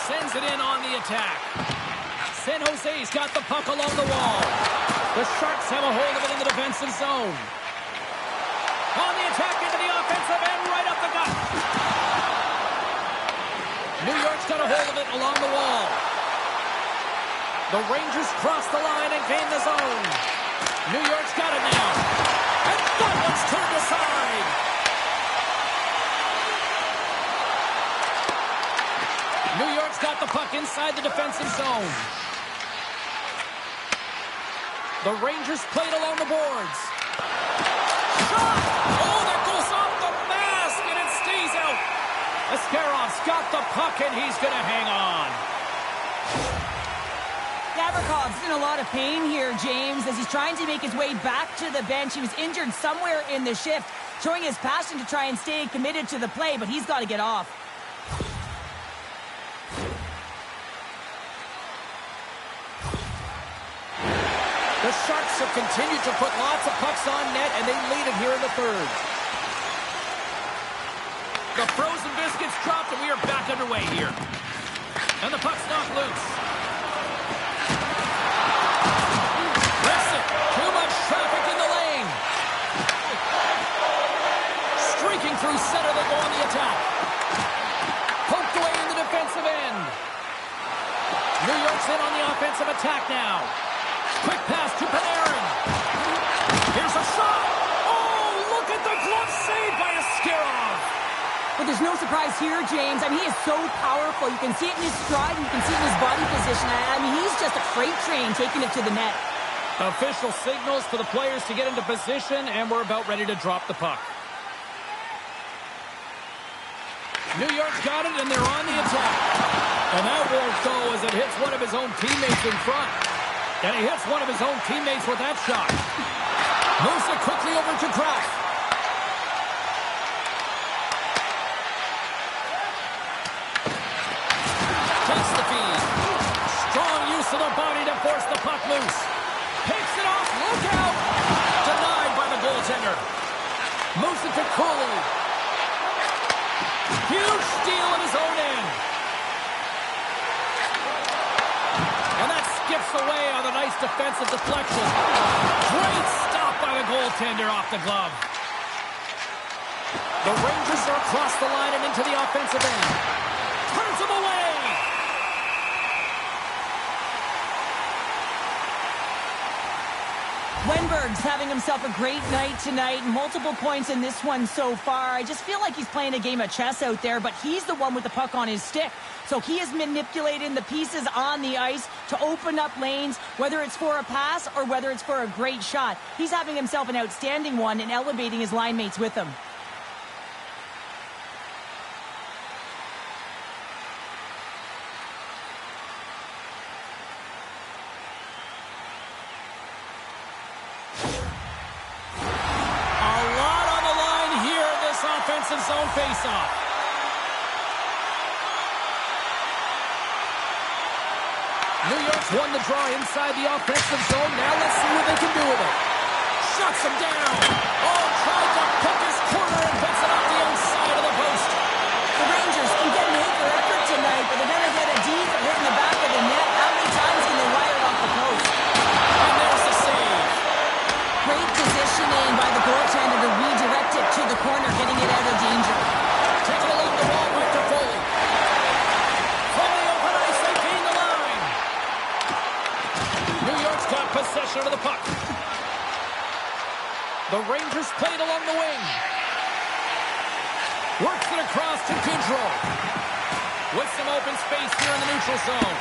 Speaker 1: Sends it in on the attack. San Jose's got the puck along the wall. The Sharks have a hold of it in the defensive zone. On the attack into the offensive end, right up the gut. New York's got a hold of it along the wall. The Rangers cross the line and gain the zone. New York's got it now. And that one's turned aside. New York's got the puck inside the defensive zone. The Rangers played along the boards. Shot! Oh, that goes off the mask, and it stays out. Ascarov's got the puck, and he's going to hang on.
Speaker 2: Gavrikhov's in a lot of pain here, James, as he's trying to make his way back to the bench. He was injured somewhere in the shift, showing his passion to try and stay committed to the play, but he's got to get off.
Speaker 1: The Sharks have continued to put lots of pucks on net, and they lead it here in the third. The frozen biscuits dropped, and we are back underway here. And the puck's knocked loose. Listen, too much traffic in the lane. Streaking through center, they go on the attack. Poked away in the defensive end. New York's in on the offensive attack now. Quick pass to Panarin. Here's a shot. Oh, look at the glove save by Askarov.
Speaker 2: But there's no surprise here, James. I mean, he is so powerful. You can see it in his stride, and you can see it in his body position. I mean, he's just a freight train taking it to the net.
Speaker 1: Official signals to the players to get into position, and we're about ready to drop the puck. New York's got it, and they're on the attack. And that won't go as it hits one of his own teammates in front. And he hits one of his own teammates with that shot. Moves it quickly over to Kraft. Takes the feed. Strong use of the body to force the puck loose. Takes it off. Look out. Denied by the goaltender. Moves it to Cooley. Huge steal in his own end. And that skips away on a nice defensive deflection. Great stop by the goaltender off the glove. The Rangers are across the line and into the offensive end. Turns him away.
Speaker 2: Wenberg's having himself a great night tonight. Multiple points in this one so far. I just feel like he's playing a game of chess out there, but he's the one with the puck on his stick. So he is manipulating the pieces on the ice to open up lanes, whether it's for a pass or whether it's for a great shot. He's having himself an outstanding one and elevating his line mates with him.
Speaker 1: Offensive zone face-off. New York's won the draw inside the offensive zone. Now let's see what they can do with it. Shuts him down. Oh, tried to pick his corner and puts it off the outside of the post.
Speaker 2: The Rangers can get an anchor effort tonight, but they're going to get a D for hitting the back of the net. How many times can they wire it off the post?
Speaker 1: And there's the save.
Speaker 2: Great positioning by the goaltender to redirect it to the corner, getting it out of danger.
Speaker 1: Taking along the wall with Toffoli. From the open ice, they gain the line. New York's got possession of the puck. The Rangers played along the wing. Works it across to Goudreau. With some open space here in the neutral zone.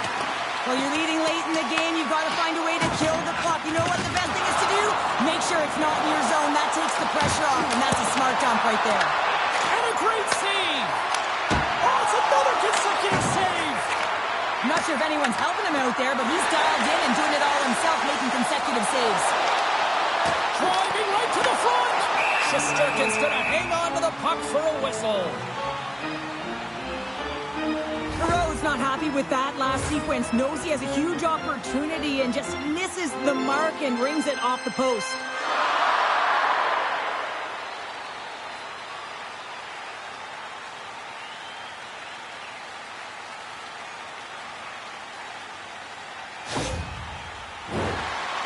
Speaker 2: Well, you're leading late in the game. You've got to find a way to kill the puck. You know what the best thing is to do? Make sure it's not in your zone. That takes the pressure off, and that's a smart dump right there.
Speaker 1: And a great save. Oh, it's another consecutive save.
Speaker 2: I'm not sure if anyone's helping him out there, but he's dialed in and doing it all himself, making consecutive saves.
Speaker 1: Driving right to the front. Shesterkin's going to hang on to the puck for a whistle.
Speaker 2: Perreault's not happy with that last sequence. Knows he has a huge opportunity and just misses the mark and rings it off the post.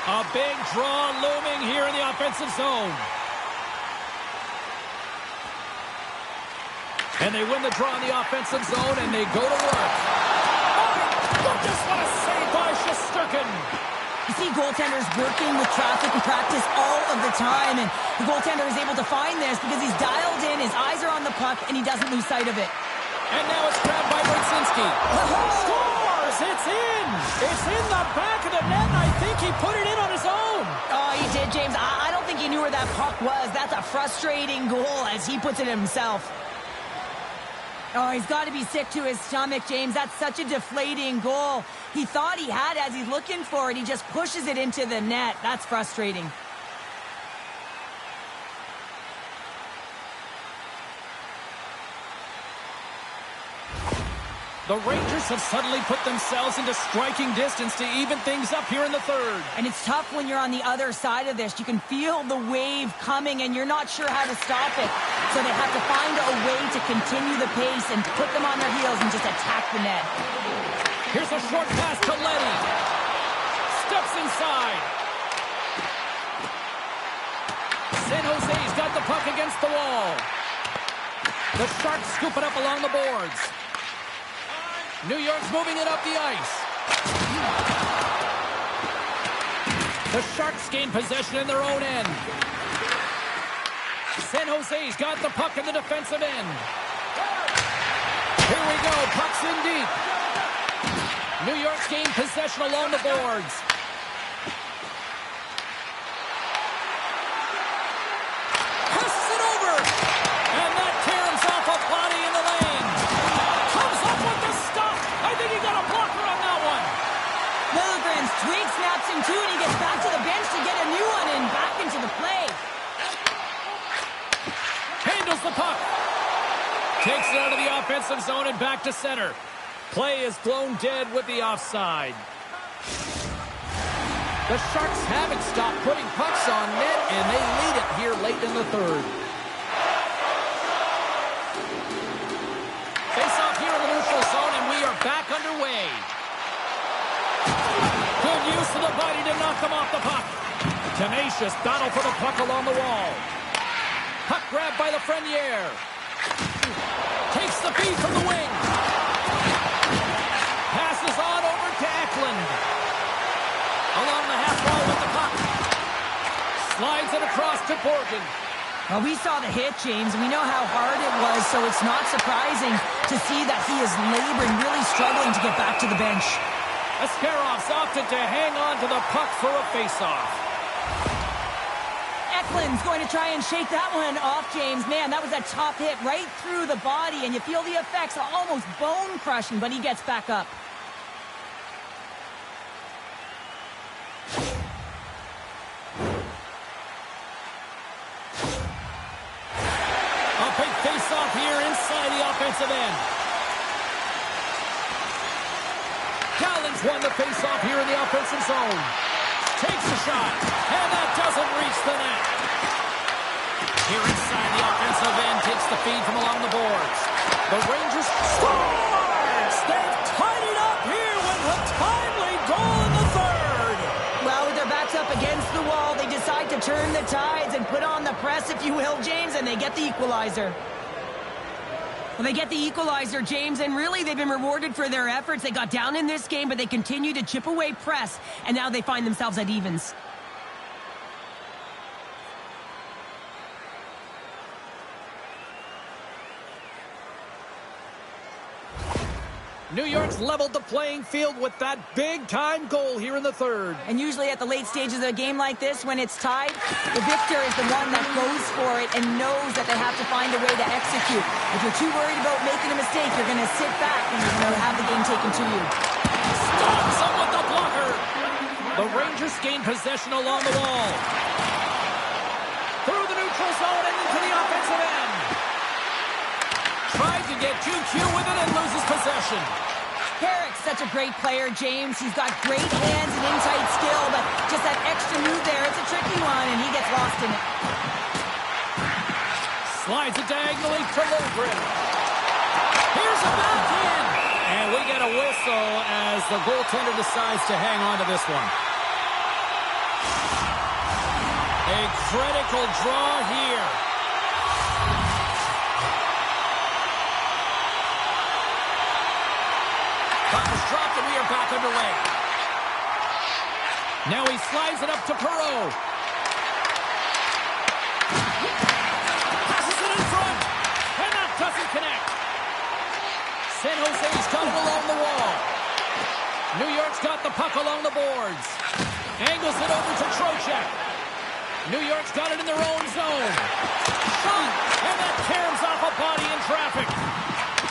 Speaker 1: A big draw looming here in the offensive zone. And they win the draw in the offensive zone, and they go to work. Oh, look, this one a save by Shesterkin.
Speaker 2: You see goaltenders working with traffic and practice all of the time, and the goaltender is able to find this because he's dialed in, his eyes are on the puck, and he doesn't lose sight of it.
Speaker 1: And now it's grabbed by Brzezinski.
Speaker 4: Scores! It's in! It's in the back of the net, and I think he put it in on his own.
Speaker 2: Oh, he did, James. I don't think he knew where that puck was. That's a frustrating goal as he puts it himself. Oh, he's got to be sick to his stomach, James. That's such a deflating goal. He thought he had it as he's looking for it. He just pushes it into the net. That's frustrating.
Speaker 1: The Rangers have suddenly put themselves into striking distance to even things up here in the third.
Speaker 2: And it's tough when you're on the other side of this. You can feel the wave coming, and you're not sure how to stop it. So they have to find a way to continue the pace and put them on their heels and just attack the net.
Speaker 1: Here's a short pass to Letty. Steps inside. San Jose's got the puck against the wall. The Sharks scoop it up along the boards. New York's moving it up the ice. The Sharks gain possession in their own end. San Jose's got the puck in the defensive end. Here we go, puck's in deep. New York's gain possession along the boards. Passes it over. And that tears off a body in the lane. Comes up with the stop. I think he got a blocker on that one.
Speaker 2: Liljegren's twig snaps in two, and he gets back to the bench to get a new one and back into the play.
Speaker 1: Handles the puck. Takes it out of the offensive zone and back to center. Play is blown dead with the offside. The Sharks haven't stopped putting pucks on net, and they lead it here late in the third. Face off here in the neutral zone, and we are back underway. Good use of the body to knock them off the puck. Tenacious battle for the puck along the wall. Puck grabbed by Lafreniere. Takes the feed from the wing. Passes on over to Eklund. Along the half wall with the puck. Slides it across to Borgen.
Speaker 2: Well, we saw the hit, James, and we know how hard it was, so it's not surprising to see that he is laboring, really struggling to get back to the bench.
Speaker 1: Ascarov's opted to hang on to the puck for a face-off.
Speaker 2: Eklund's going to try and shake that one off, James. Man, that was a tough hit right through the body, and you feel the effects, almost bone-crushing, but he gets back up.
Speaker 1: A big face-off here inside the offensive end. Gallon's won the face-off here in the offensive zone. Takes a shot, and that doesn't reach the net. Here inside the offensive end, takes the feed from along the boards. The Rangers scores! They've tied it up here with a timely goal in the third.
Speaker 2: Well, with their backs up against the wall, they decide to turn the tides and put on the press, if you will, James, and they get the equalizer. Well, they get the equalizer, James, and really they've been rewarded for their efforts. They got down in this game, but they continue to chip away press, and now they find themselves at evens.
Speaker 1: New York's leveled the playing field with that big-time goal here in the third.
Speaker 2: And usually at the late stages of a game like this, when it's tied, the victor is the one that goes for it and knows that they have to find a way to execute. If you're too worried about making a mistake, you're going to sit back and you're going to have the game taken to you.
Speaker 1: Stops him with the blocker. The Rangers gain possession along the wall. Through the neutral zone and into the offensive end. Tried to get QQ with it and loses possession.
Speaker 2: Herrick's such a great player, James. He's got great hands and in-tight skill, but just that extra move there, it's a tricky one, and he gets lost in it.
Speaker 1: Slides it diagonally to Liljegren. Here's a backhand. And we get a whistle as the goaltender decides to hang on to this one. A critical draw here. Puck is dropped and we are back underway. Now he slides it up to Perreault. Passes it in front. And that doesn't connect. San Jose's got it along the wall. New York's got the puck along the boards. Angles it over to Trocheck. New York's got it in their own zone. Shot. And that tears off a body in traffic.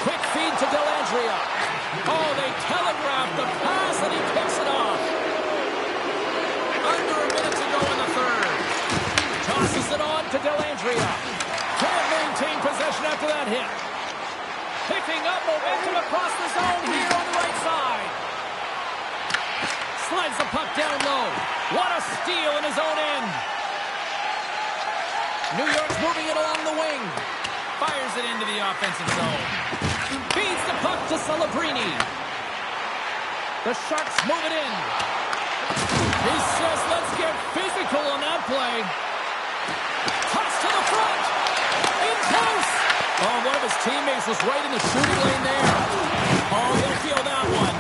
Speaker 1: Quick feed to Dellandrea. Oh, they telegraphed the pass and he picks it off. Under a minute to go in the third. Tosses it on to Dellandrea. Can't maintain possession after that hit. Picking up got momentum across the zone here on the right side. Slides the puck down low. What a steal in his own end. New York's moving it along the wing. Fires it into the offensive zone. Feeds the puck to Celebrini. The Sharks move it in. He says, let's get physical on that play. Toss to the front. In close. Oh, one of his teammates was right in the shooting lane there. Oh, he'll feel that one.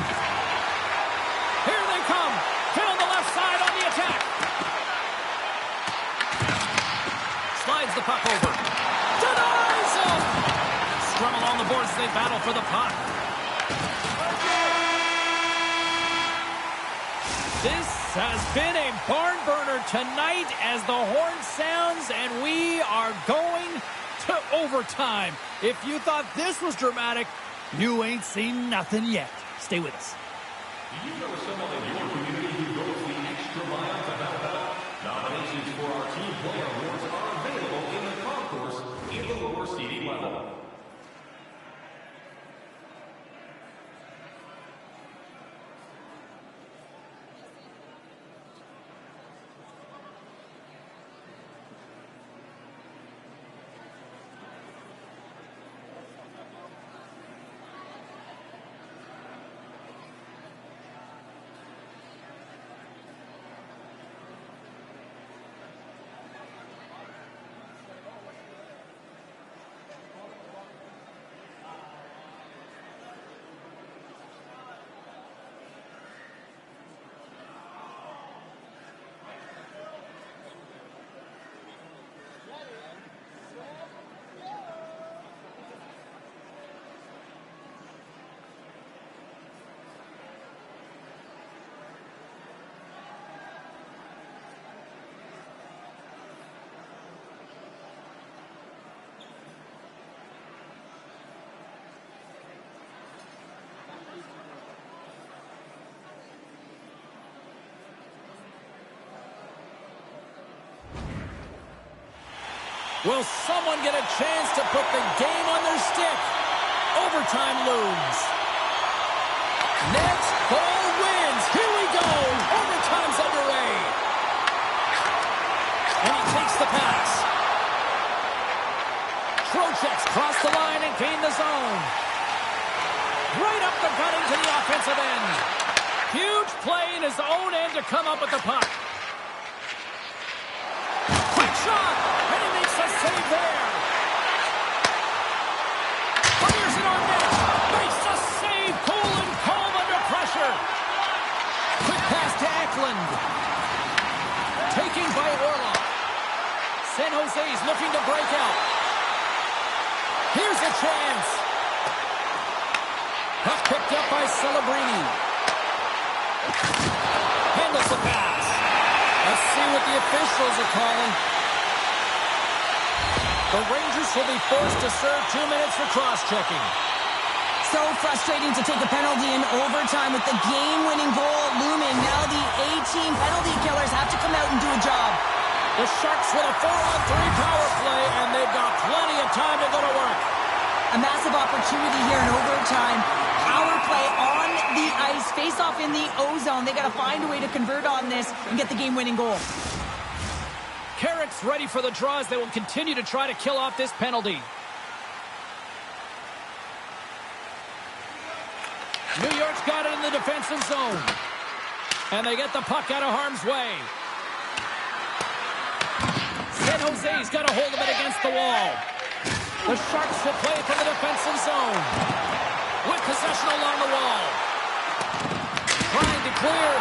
Speaker 1: Here they come. Hit on the left side on the attack. Slides the puck over. Denies him. Scrum along the boards as they battle for the puck. This has been a barn burner tonight as the horn sounds and we are going to overtime. If you thought this was dramatic, you ain't seen nothing yet. Stay with us.
Speaker 3: Do you know someone in your community who goes the extra mile to help out? Nominations for our Team Player Awards are available in the concourse in the lower seating level.
Speaker 1: Will someone get a chance to put the game on their stick? Overtime looms. Next goal wins. Here we go. Overtime's underway. And he takes the pass. Trocheck's cross the line and gain the zone. Right up the gut into the offensive end. Huge play in his own end to come up with the puck. Quick shot. And he makes a save there. Fires it on net. Makes a save. Cool and calm under pressure. Quick pass to Eklund. Taking by Orlov. San Jose's looking to break out. Here's a chance. Puck picked up by Celebrini. Handles the pass. Let's see what the officials are calling. The Rangers will be forced to serve 2 minutes for cross-checking.
Speaker 2: So frustrating to take a penalty in overtime with the game-winning goal looming. Now the A-team penalty killers have to come out and do a job.
Speaker 1: The Sharks with a 4-on-3 power play, and they've got plenty of time to go to work.
Speaker 2: A massive opportunity here in overtime. Power play on the ice. Face-off in the O-zone. They got to find a way to convert on this and get the game-winning goal.
Speaker 1: Carrick's ready for the draws. They will continue to try to kill off this penalty. New York's got it in the defensive zone. And they get the puck out of harm's way. San Jose's got a hold of it against the wall. The Sharks will play from the defensive zone. With possession along the wall. Trying to clear.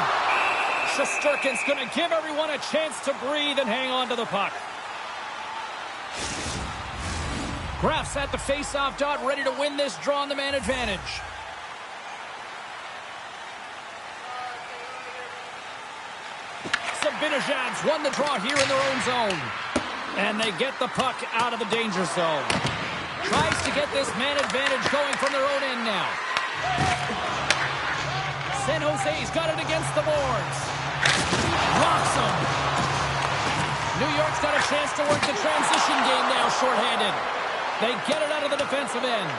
Speaker 1: Shesterkin's going to give everyone a chance to breathe and hang on to the puck. Graf's at the face-off dot, ready to win this draw on the man advantage. Zibanejad's won the draw here in their own zone. And they get the puck out of the danger zone. Tries to get this man advantage going from their own end now. San Jose's got it against the boards. Rocks him. New York's got a chance to work the transition game now, shorthanded. They get it out of the defensive end.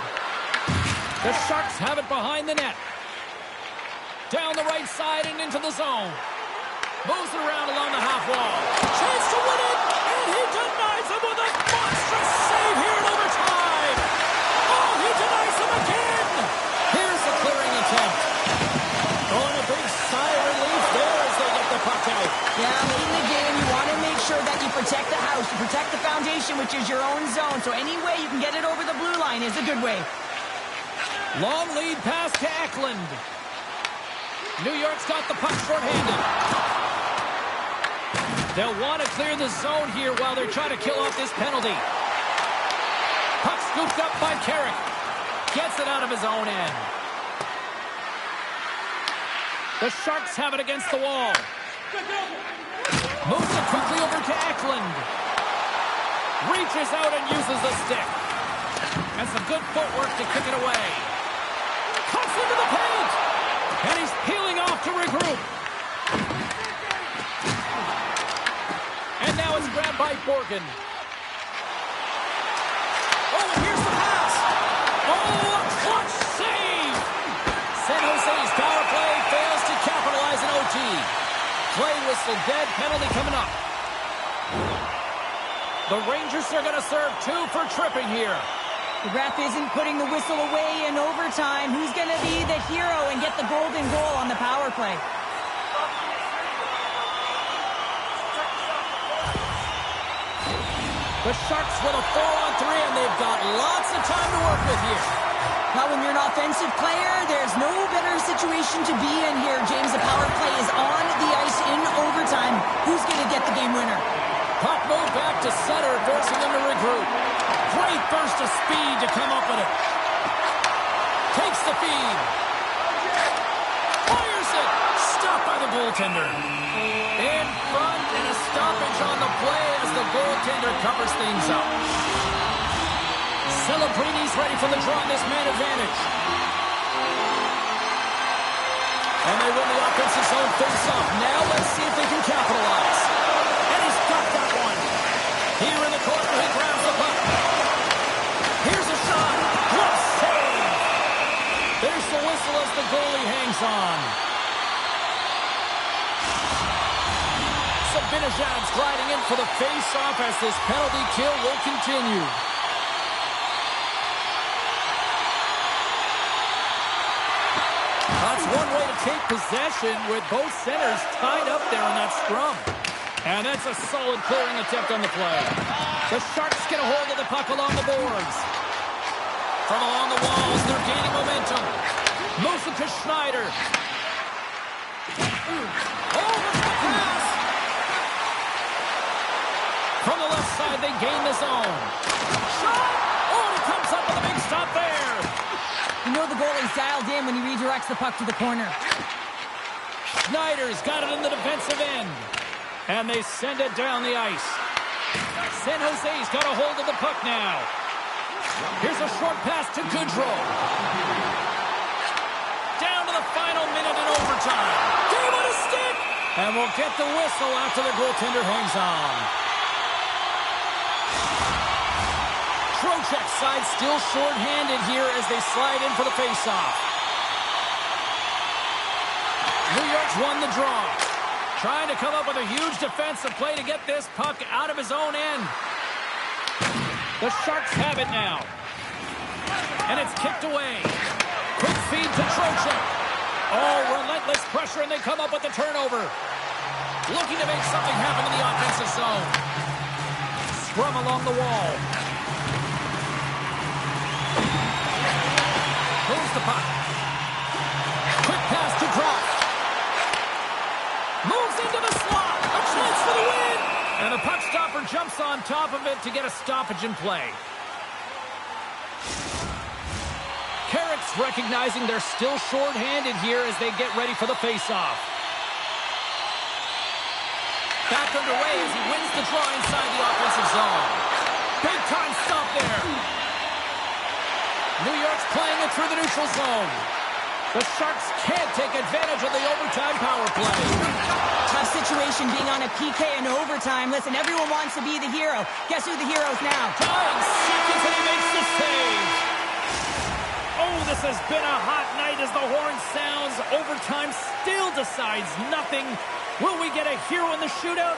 Speaker 1: The Sharks have it behind the net. Down the right side and into the zone. Moves it around along the half wall. Chance to win it, and he denies him with a monstrous save here in overtime. Oh, he denies him again. Here's the clearing attempt. Oh, and a big sigh of relief there as they get the puck out.
Speaker 2: Yeah, late in the game, you want to make sure that you protect the house, you protect the foundation, which is your own zone. So any way you can get it over the blue line is a good way.
Speaker 1: Long lead pass to Eklund. New York's got the puck short-handed. They'll want to clear the zone here while they're trying to kill off this penalty. Puck scooped up by Carrick. Gets it out of his own end. The Sharks have it against the wall. Moves it quickly over to Eklund. Reaches out and uses the stick. And some good footwork to kick it away. Cuts into the paint. And he's peeling off to regroup. And now it's grabbed by Borgen. Oh, and here's the pass. Oh, a clutch save. San Jose's power play fails to capitalize in OT. Play whistle dead, penalty coming up. The Rangers are going to serve 2 for tripping here.
Speaker 2: The ref isn't putting the whistle away in overtime. Who's going to be the hero and get the golden goal on the power play?
Speaker 1: The Sharks with a 4-on-3, and they've got lots of time to work with here.
Speaker 2: Now, when you're an offensive player, there's no better situation to be in here, James. The power play is on the ice in overtime. Who's going to get the game winner?
Speaker 1: Puck move back to center, forcing them to regroup. Great burst of speed to come up with it. Takes the feed. Fires it. Stopped by the goaltender. In front, and a stoppage on the play as the goaltender covers things up. Celebrini's ready for the draw on this man advantage. And they win the offensive zone face-off. Now let's see if they can capitalize. And he's got that one. Here in the corner, he grabs the puck. Here's a shot. What a save. There's the whistle as the goalie hangs on. Sabinajad's gliding in for the face-off as this penalty kill will continue. That's one way to take possession with both centers tied up there in that scrum. And that's a solid clearing attempt on the play. The Sharks get a hold of the puck along the boards. From along the walls, they're gaining momentum. Moves it to Schneider. Oh, the pass! From the left side, they gain the zone. Shot! Oh, and he comes up with a big stop there.
Speaker 2: You know the goalie's dialed in when he redirects the puck to the corner.
Speaker 1: Schneider's got it in the defensive end. And they send it down the ice. San Jose's got a hold of the puck now. Here's a short pass to Goodrow. Down to the final minute in overtime. Game on a stick! And we'll get the whistle after the goaltender hangs on. Trocheck's side still short-handed here as they slide in for the face-off. New York's won the draw. Trying to come up with a huge defensive play to get this puck out of his own end. The Sharks have it now. And it's kicked away. Quick feed to Trocheck. Oh, relentless pressure, and they come up with the turnover. Looking to make something happen in the offensive zone. Scrum along the wall. Moves the puck. Quick pass to Croft. Moves into the slot. A chance for the win. And the puck stopper jumps on top of it to get a stoppage in play. Carrick's recognizing they're still short-handed here as they get ready for the face-off. Back underway as he wins the draw inside the offensive zone. Big-time stop there. New York's playing it through the neutral zone. The Sharks can't take advantage of the overtime power play.
Speaker 2: Tough situation being on a PK in overtime. Listen, everyone wants to be the hero. Guess who the hero is now?
Speaker 1: Tying seconds, and he makes the save. Oh, this has been a hot night as the horn sounds. Overtime still decides nothing. Will we get a hero in the shootout?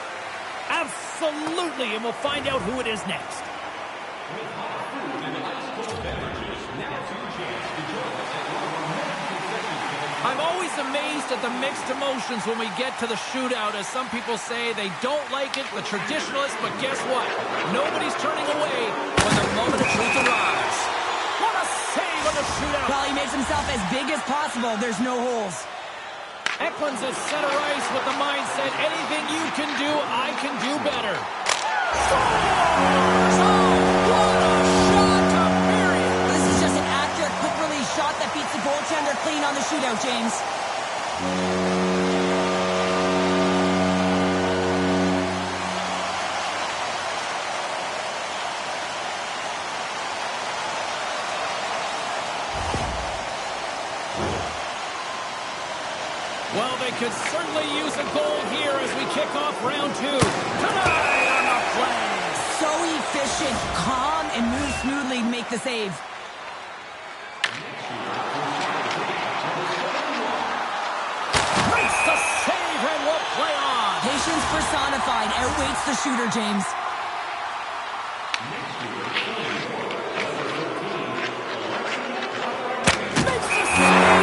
Speaker 1: Absolutely, and we'll find out who it is next.
Speaker 3: With hot food and ice cold beverages, now's your chance to join us at one of our many concession stands.
Speaker 1: I'm always amazed at the mixed emotions when we get to the shootout, as some people say they don't like it, the traditionalists, but guess what? Nobody's turning away when the moment of truth arrives. What a save on the shootout!
Speaker 2: Well, he makes himself as big as possible. There's no holes.
Speaker 1: Eklund's at center ice with the mindset, anything you can do, I can do better. Scores! Oh, what a shot to bury it!
Speaker 2: This is just an accurate, quick-release shot that beats the goaltender clean on the shootout, James.
Speaker 1: Well, they could certainly use a goal here as we kick off round 2. Tonight on the play.
Speaker 2: So efficient, calm, and moves smoothly to make the save.
Speaker 1: Makes the save and will play on.
Speaker 2: Patience personified outweighs the shooter, James.
Speaker 1: Makes the save.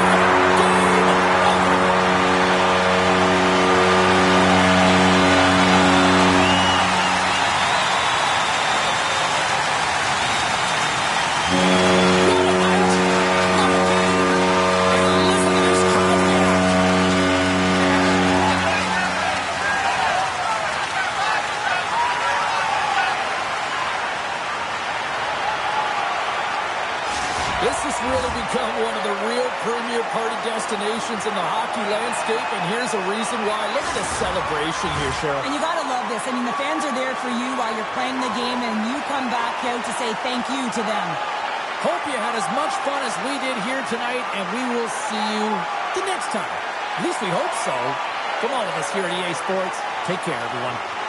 Speaker 1: This has really become one of the real premier party destinations in the hockey landscape, and here's a reason why. Look at the celebration here, Cheryl.
Speaker 2: And you gotta love this. I mean, the fans are there for you while you're playing the game, and you come back out to say thank you to them.
Speaker 1: Hope you had as much fun as we did here tonight, and we will see you the next time. At least we hope so. From all of us here at EA Sports, take care, everyone.